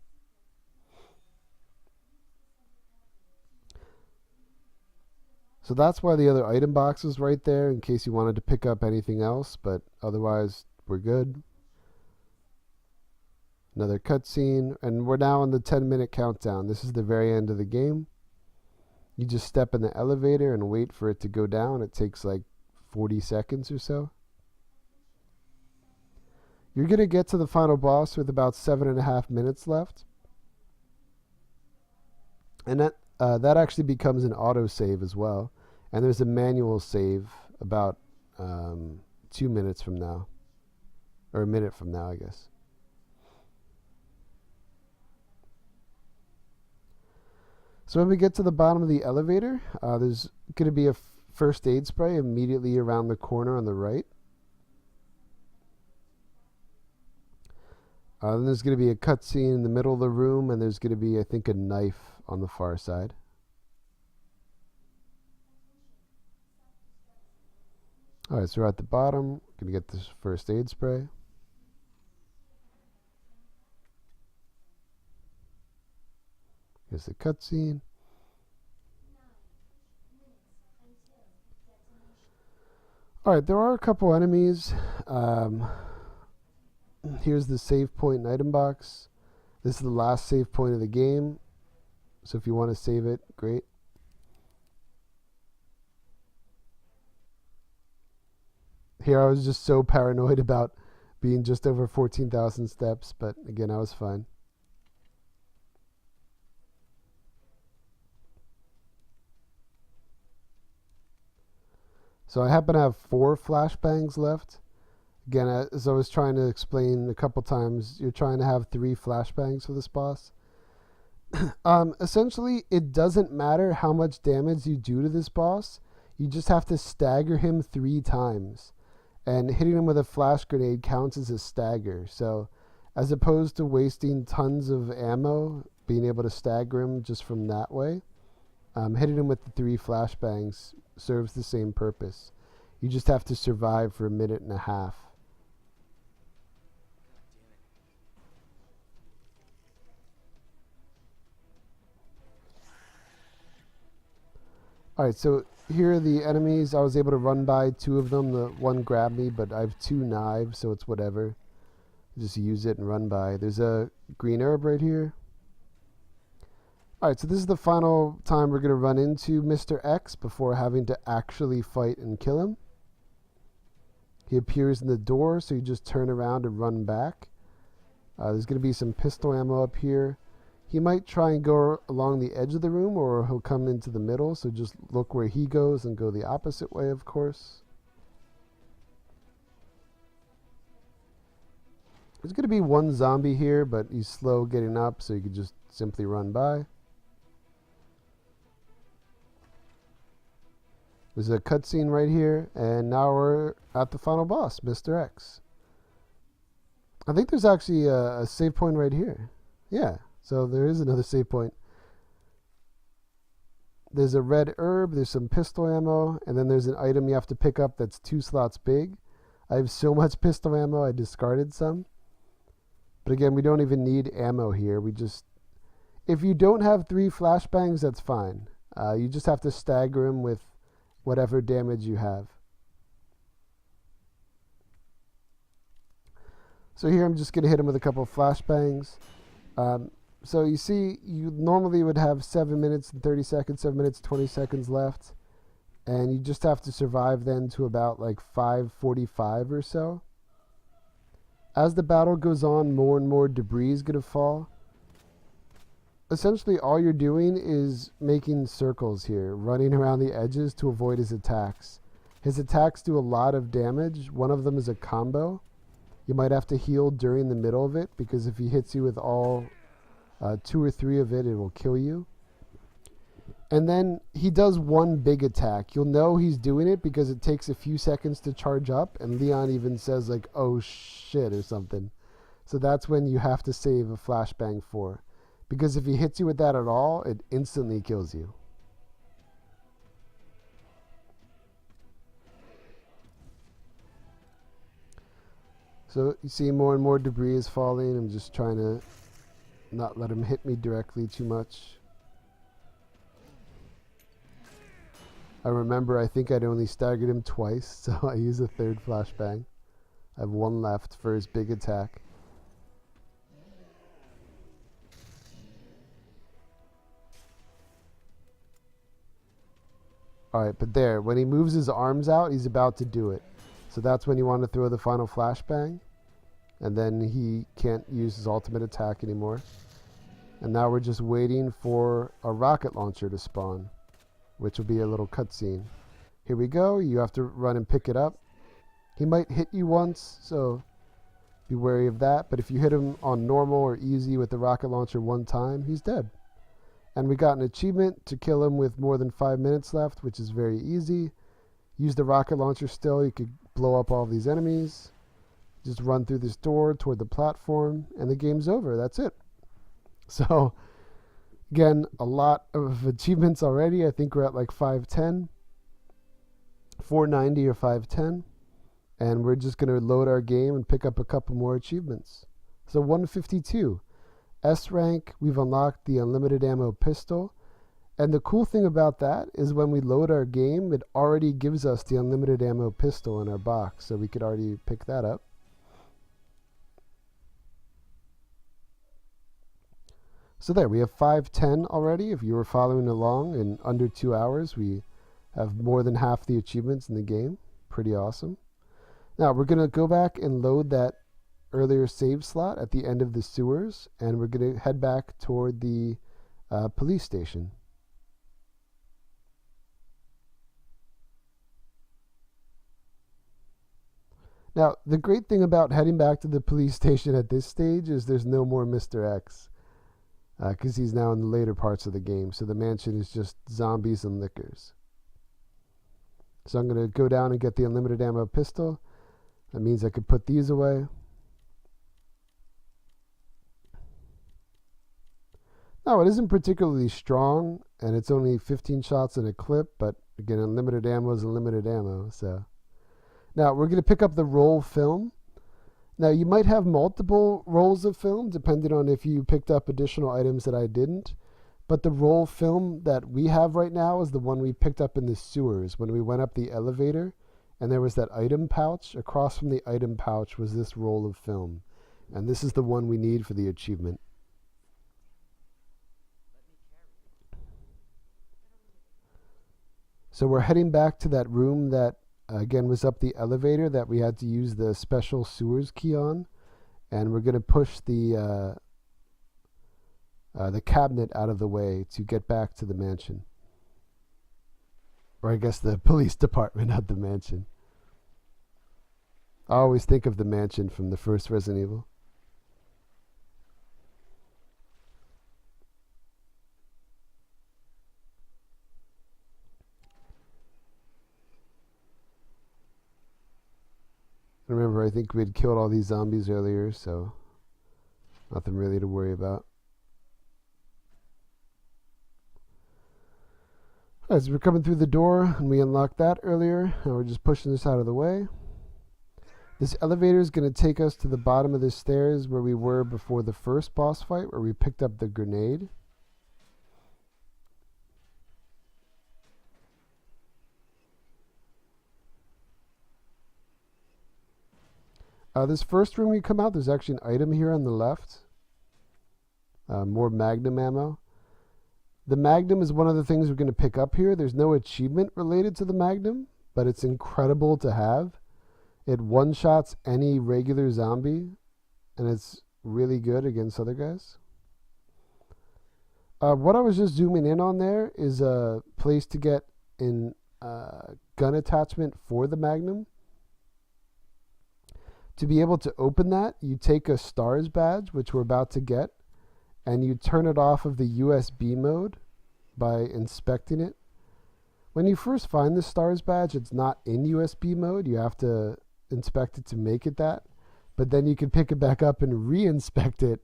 So that's why the other item box was right there, in case you wanted to pick up anything else, but otherwise we're good. Another cutscene, and we're now on the 10-minute countdown. This is the very end of the game. You just step in the elevator and wait for it to go down. It takes like 40 seconds or so. You're going to get to the final boss with about 7.5 minutes left. And that actually becomes an autosave as well. And there's a manual save about 2 minutes from now. Or a minute from now, I guess. So when we get to the bottom of the elevator, there's going to be a first aid spray immediately around the corner on the right. Then there's going to be a cutscene in the middle of the room, and there's going to be, I think, a knife on the far side. Alright, so we're at the bottom. We're going to get this first aid spray. Here's the cutscene. Alright, there are a couple enemies. Here's the save point and item box. This is the last save point of the game. So if you want to save it, great. Here I was just so paranoid about being just over 14,000 steps, but again, I was fine. So I happen to have 4 flashbangs left. Again, as I was trying to explain a couple times, you're trying to have 3 flashbangs for this boss. Essentially, it doesn't matter how much damage you do to this boss. You just have to stagger him 3 times. And hitting him with a flash grenade counts as a stagger. So as opposed to wasting tons of ammo, being able to stagger him just from that way, hitting him with the 3 flashbangs serves the same purpose. You just have to survive for 1.5 minutes. Alright, so here are the enemies. I was able to run by 2 of them. The one grabbed me, but I have 2 knives, so it's whatever. Just use it and run by. There's a green herb right here. Alright, so this is the final time we're going to run into Mr. X before having to actually fight and kill him. He appears in the door, so you just turn around and run back. There's going to be some pistol ammo up here. He might try and go along the edge of the room, or he'll come into the middle, so just look where he goes and go the opposite way, of course. There's going to be 1 zombie here, but he's slow getting up, so you can just simply run by. There's a cutscene right here, and now we're at the final boss, Mr. X. I think there's actually a save point right here. Yeah. So there is another save point. There's a red herb, there's some pistol ammo, and then there's an item you have to pick up that's 2 slots big. I have so much pistol ammo, I discarded some. But again, we don't even need ammo here. If you don't have 3 flashbangs, that's fine. You just have to stagger him with whatever damage you have. So here I'm just going to hit him with a couple of flashbangs. So you see, you normally would have 7 minutes and 30 seconds, 7 minutes, 20 seconds left. And you just have to survive then to about like 5:45 or so. As the battle goes on, more and more debris is going to fall. Essentially, all you're doing is making circles here, running around the edges to avoid his attacks. His attacks do a lot of damage. One of them is a combo. You might have to heal during the middle of it, because if he hits you with all 2 or 3 of it, it will kill you. And then he does 1 big attack. You'll know he's doing it because it takes a few seconds to charge up, and Leon even says like, "Oh shit," or something. So that's when you have to save a flashbang for. Because if he hits you with that at all, it instantly kills you. So you see more and more debris is falling. I'm just trying to not let him hit me directly too much. I remember I think I'd only staggered him twice, so I use a 3rd flashbang. I have 1 left for his big attack. Alright, but there, when he moves his arms out, he's about to do it. So that's when you want to throw the final flashbang. And then he can't use his ultimate attack anymore. And now we're just waiting for a rocket launcher to spawn, which will be a little cutscene. Here we go. You have to run and pick it up. He might hit you once, so be wary of that. But if you hit him on normal or easy with the rocket launcher 1 time, he's dead. And we got an achievement to kill him with more than 5 minutes left, which is very easy. Use the rocket launcher still. You could blow up all these enemies. Just run through this door toward the platform, and the game's over. That's it. So, again, a lot of achievements already. I think we're at like 510, 490 or 510. And we're just going to load our game and pick up a couple more achievements. So 152. S rank, we've unlocked the unlimited ammo pistol. And the cool thing about that is when we load our game, it already gives us the unlimited ammo pistol in our box. So we could already pick that up. So there, we have 510 already. If you were following along, in under 2 hours, we have more than half the achievements in the game. Pretty awesome. Now we're going to go back and load that earlier save slot at the end of the sewers, and we're going to head back toward the police station. Now, the great thing about heading back to the police station at this stage is there's no more Mr. X, because he's now in the later parts of the game, so the mansion is just zombies and lickers. So I'm going to go down and get the unlimited ammo pistol. That means I could put these away. Now, it isn't particularly strong, and it's only 15 shots in a clip, but again, unlimited ammo is unlimited ammo, so... Now, we're going to pick up the roll film. Now, you might have multiple rolls of film, depending on if you picked up additional items that I didn't. But the roll film that we have right now is the one we picked up in the sewers when we went up the elevator. And there was that item pouch. Across from the item pouch was this roll of film. And this is the one we need for the achievement. So we're heading back to that room that again was up the elevator that we had to use the special sewers key on, and we're going to push the cabinet out of the way to get back to the mansion, or I guess the police department, not the mansion. I always think of the mansion from the first Resident Evil. Remember, I think we had killed all these zombies earlier, so nothing really to worry about. Alright, so we're coming through the door, and we unlocked that earlier. Now we're just pushing this out of the way. This elevator is going to take us to the bottom of the stairs where we were before the first boss fight, where we picked up the grenade. This first room we come out, there's actually an item here on the left. More Magnum ammo. The Magnum is one of the things we're going to pick up here. There's no achievement related to the Magnum, but it's incredible to have. It one-shots any regular zombie, and it's really good against other guys. What I was just zooming in on there is a place to get an gun attachment for the Magnum. To be able to open that, you take a STARS badge, which we're about to get, and you turn it off of the USB mode by inspecting it. When you first find the STARS badge, it's not in USB mode. You have to inspect it to make it that. But then you can pick it back up and re-inspect it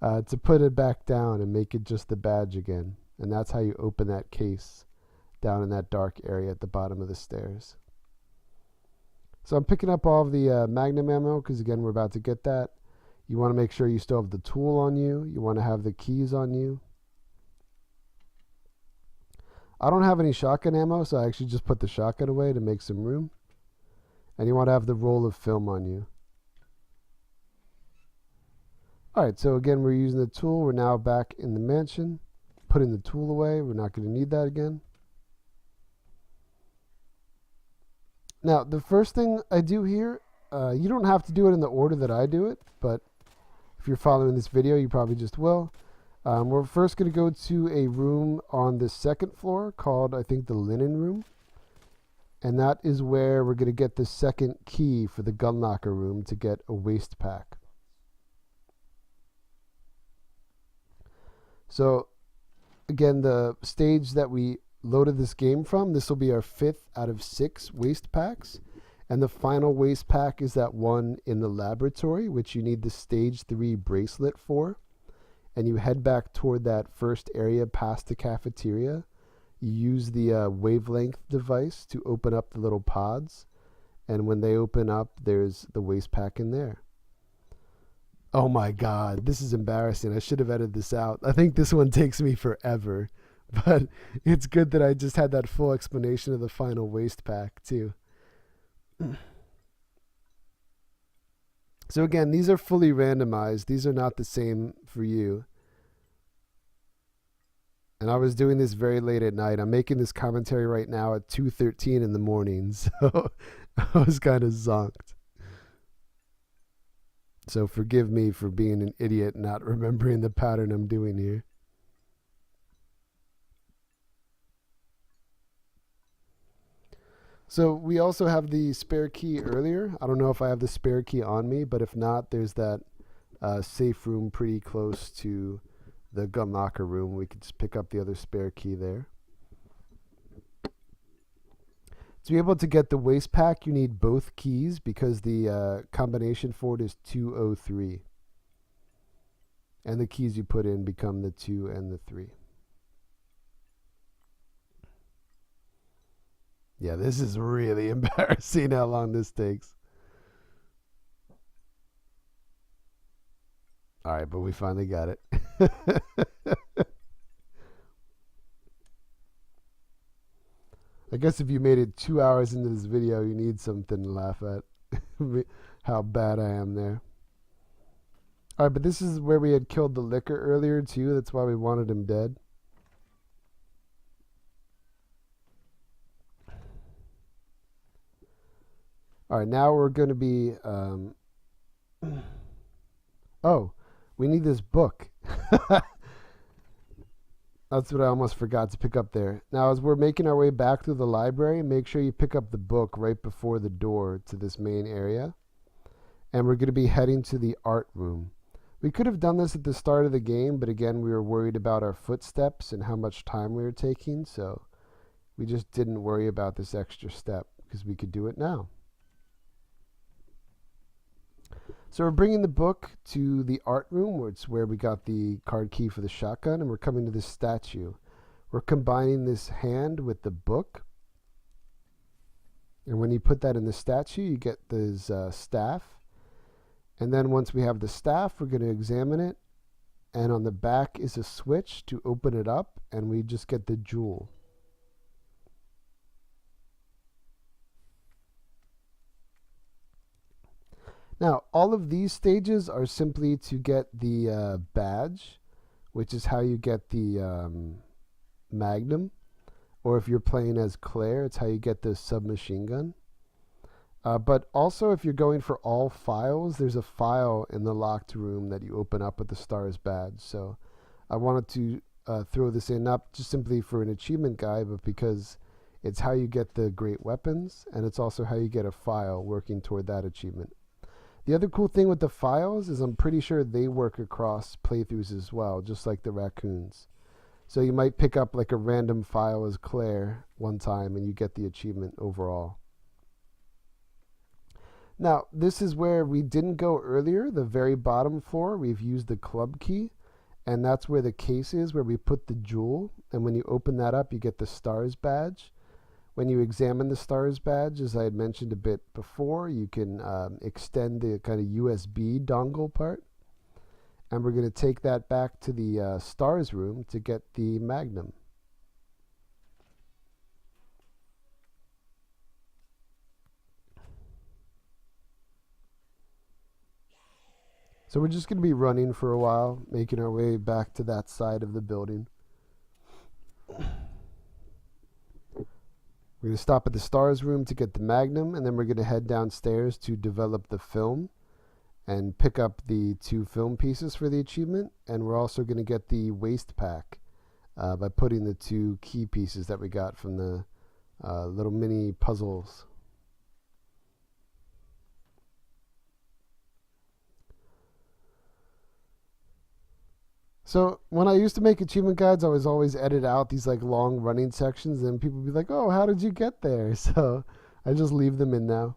to put it back down and make it just the badge again. And that's how you open that case down in that dark area at the bottom of the stairs. So I'm picking up all of the Magnum ammo because, again, we're about to get that. You want to make sure you still have the tool on you. You want to have the keys on you. I don't have any shotgun ammo, so I actually just put the shotgun away to make some room. And you want to have the roll of film on you. Alright, so again, we're using the tool. We're now back in the mansion. Putting the tool away. We're not going to need that again. Now, the first thing I do here, you don't have to do it in the order that I do it, but if you're following this video, you probably just will. We're first going to go to a room on the second floor called, I think, the linen room. And that is where we're going to get the second key for the gun locker room to get a waste pack. So, again, the stage that we loaded this game from, this will be our 5th out of 6 waste packs, and the final waste pack is that one in the laboratory, which you need the stage 3 bracelet for, and you head back toward that first area past the cafeteria. You use the wavelength device to open up the little pods, and when they open up, there's the waste pack in there. Oh my god, this is embarrassing. I should have edited this out. I think this one takes me forever. But it's good that I just had that full explanation of the final waste pack, too. So again, these are fully randomized. These are not the same for you. And I was doing this very late at night. I'm making this commentary right now at 2:13 in the morning. So I was kind of zonked. So forgive me for being an idiot, not remembering the pattern I'm doing here. So we also have the spare key earlier. I don't know if I have the spare key on me, but if not, there's that safe room pretty close to the gun locker room. We could just pick up the other spare key there. To be able to get the waste pack, you need both keys because the combination for it is 203. And the keys you put in become the 2 and the 3. Yeah, this is really embarrassing how long this takes. All right, but we finally got it. I guess if you made it 2 hours into this video, you need something to laugh at. How bad I am there. All right, but this is where we had killed the liquor earlier too. That's why we wanted him dead. All right, now we're going to be... oh, we need this book. That's what I almost forgot to pick up there. Now, as we're making our way back through the library, make sure you pick up the book right before the door to this main area. And we're going to be heading to the art room. We could have done this at the start of the game, but again, we were worried about our footsteps and how much time we were taking, so we just didn't worry about this extra step because we could do it now. So we're bringing the book to the art room, which is where we got the card key for the shotgun, and we're coming to this statue. We're combining this hand with the book. And when you put that in the statue, you get this staff. And then once we have the staff, we're going to examine it. And on the back is a switch to open it up, and we just get the jewel. Now, all of these stages are simply to get the badge, which is how you get the Magnum. Or if you're playing as Claire, it's how you get the submachine gun. But also, if you're going for all files, there's a file in the locked room that you open up with the STARS badge. So I wanted to throw this in, not just simply for an achievement guide, but because it's how you get the great weapons, and it's also how you get a file working toward that achievement. The other cool thing with the files is I'm pretty sure they work across playthroughs as well, just like the raccoons. So you might pick up like a random file as Claire one time and you get the achievement overall. Now, this is where we didn't go earlier, the very bottom floor. We've used the club key, and that's where the case is, where we put the jewel. And when you open that up, you get the STARS badge. When you examine the STARS badge, as I had mentioned a bit before, you can extend the kind of USB dongle part. And we're going to take that back to the STARS room to get the Magnum. So we're just going to be running for a while, making our way back to that side of the building. We're going to stop at the STARS room to get the Magnum, and then we're going to head downstairs to develop the film and pick up the 2 film pieces for the achievement. And we're also going to get the waste pack by putting the 2 key pieces that we got from the little mini puzzles. So when I used to make achievement guides, I was always edit out these like long running sections, and people would be like, oh, how did you get there? So I just leave them in now.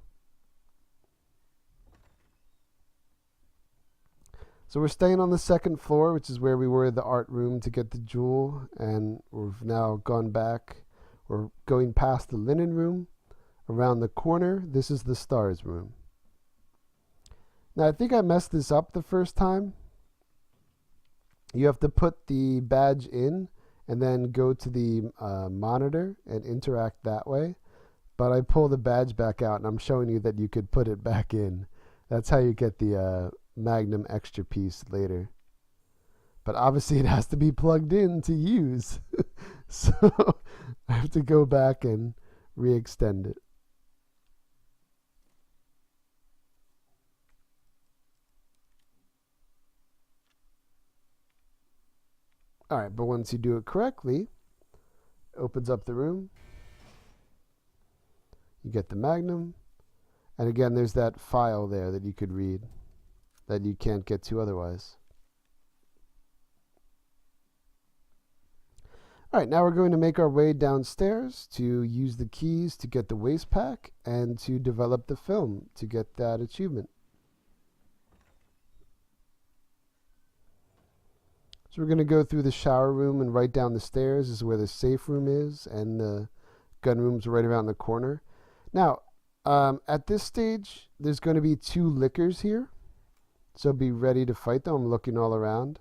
So we're staying on the 2nd floor, which is where we were in the art room to get the jewel, and we've now gone back. We're going past the linen room. Around the corner, this is the STARS room. Now I think I messed this up the first time. You have to put the badge in and then go to the monitor and interact that way. But I pull the badge back out, and I'm showing you that you could put it back in. That's how you get the Magnum extra piece later. But obviously it has to be plugged in to use. So I have to go back and re-extend it. All right, but once you do it correctly, it opens up the room. You get the Magnum. And again, there's that file there that you could read that you can't get to otherwise. All right, now we're going to make our way downstairs to use the keys to get the waste pack and to develop the film to get that achievement. So we're going to go through the shower room and right down the stairs is where the safe room is, and the gun room's right around the corner. Now, at this stage, there's going to be 2 lickers here, so be ready to fight them. I'm looking all around.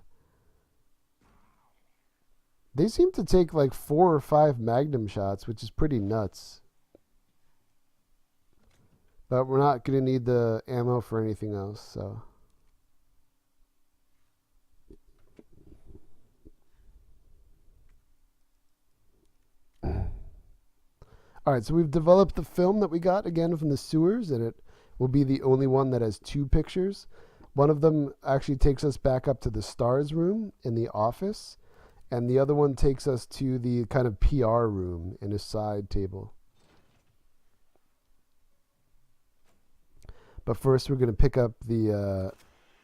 They seem to take like 4 or 5 Magnum shots, which is pretty nuts. But we're not going to need the ammo for anything else, so... All right, so we've developed the film that we got, again, from the sewers, and it will be the only one that has 2 pictures. One of them actually takes us back up to the stars room in the office, and the other one takes us to the kind of PR room in a side table. But first, we're going to pick up the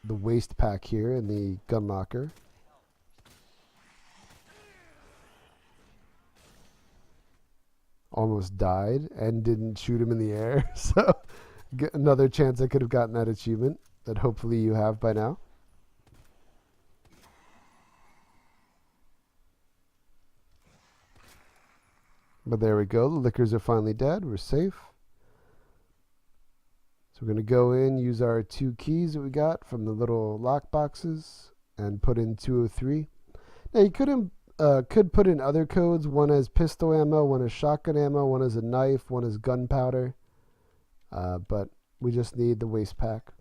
waste pack here in the gun locker. Almost died and didn't shoot him in the air. So another chance I could have gotten that achievement that hopefully you have by now. But there we go. The lickers are finally dead. We're safe. So we're going to go in, use our 2 keys that we got from the little lock boxes, and put in 203. Now you could put in other codes. One has pistol ammo, one has shotgun ammo, one has a knife, one has gunpowder. But we just need the waste pack.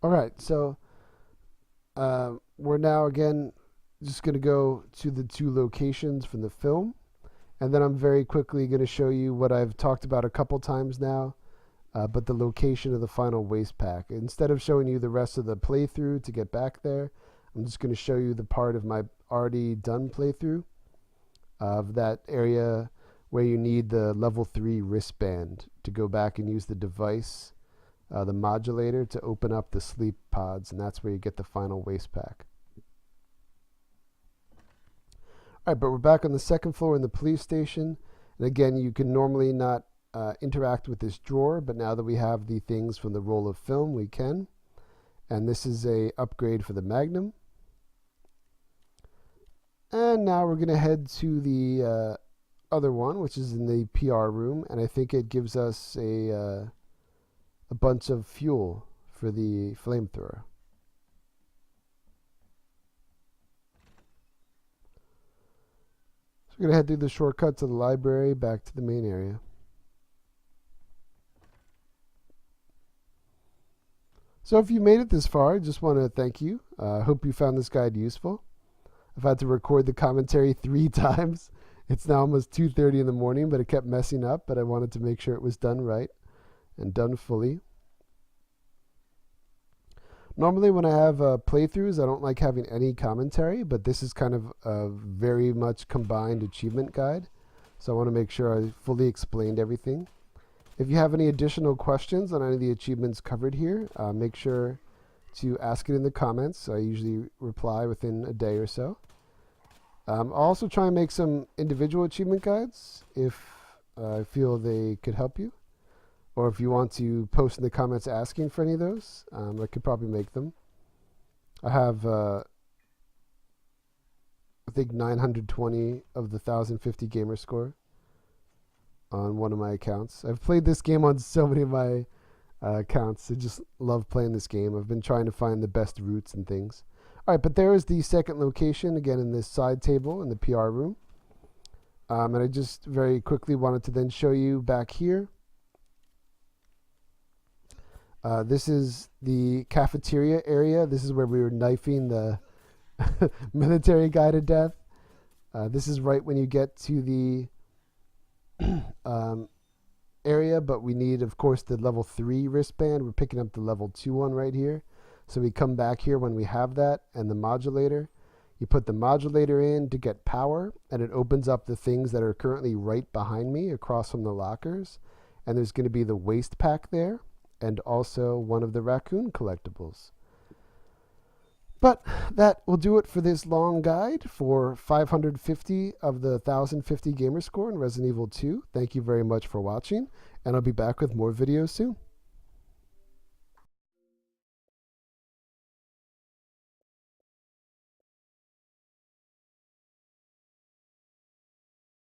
All right, so we're now again just going to go to the 2 locations from the film, and then I'm very quickly going to show you what I've talked about a couple times now, but the location of the final waste pack. Instead of showing you the rest of the playthrough to get back there, I'm just going to show you the part of my already done playthrough of that area where you need the level 3 wristband to go back and use the device, the modulator, to open up the sleep pods, and that's where you get the final waste pack. All right, but we're back on the 2nd floor in the police station. And again, you can normally not interact with this drawer, but now that we have the things from the roll of film, we can. And this is a upgrade for the Magnum. And now we're going to head to the other one, which is in the PR room. And I think it gives us a bunch of fuel for the flamethrower. So we're going to head through the shortcut to the library, back to the main area. So if you made it this far, I just want to thank you. I hope you found this guide useful. I've had to record the commentary 3 times. It's now almost 2:30 in the morning, but it kept messing up, but I wanted to make sure it was done right and done fully. Normally when I have playthroughs, I don't like having any commentary, but this is kind of a very much combined achievement guide. So I want to make sure I fully explained everything. If you have any additional questions on any of the achievements covered here, make sure to ask it in the comments. I usually reply within a day or so. I'll also try and make some individual achievement guides if I feel they could help you. Or if you want to post in the comments asking for any of those, I could probably make them. I have, I think, 920 of the 1050 gamer score on one of my accounts. I've played this game on so many of my accounts. I just love playing this game. I've been trying to find the best routes and things. All right, but there is the 2nd location, again, in this side table in the PR room. And I just very quickly wanted to then show you back here. This is the cafeteria area. This is where we were knifing the military guy to death. This is right when you get to the area, but we need, of course, the level 3 wristband. We're picking up the level 2 one right here. So we come back here when we have that, and the modulator. You put the modulator in to get power, and it opens up the things that are currently right behind me across from the lockers. And there's going to be the waste pack there, and also one of the raccoon collectibles. But that will do it for this long guide for 550 of the 1050 gamer score in Resident Evil 2. Thank you very much for watching, and I'll be back with more videos soon.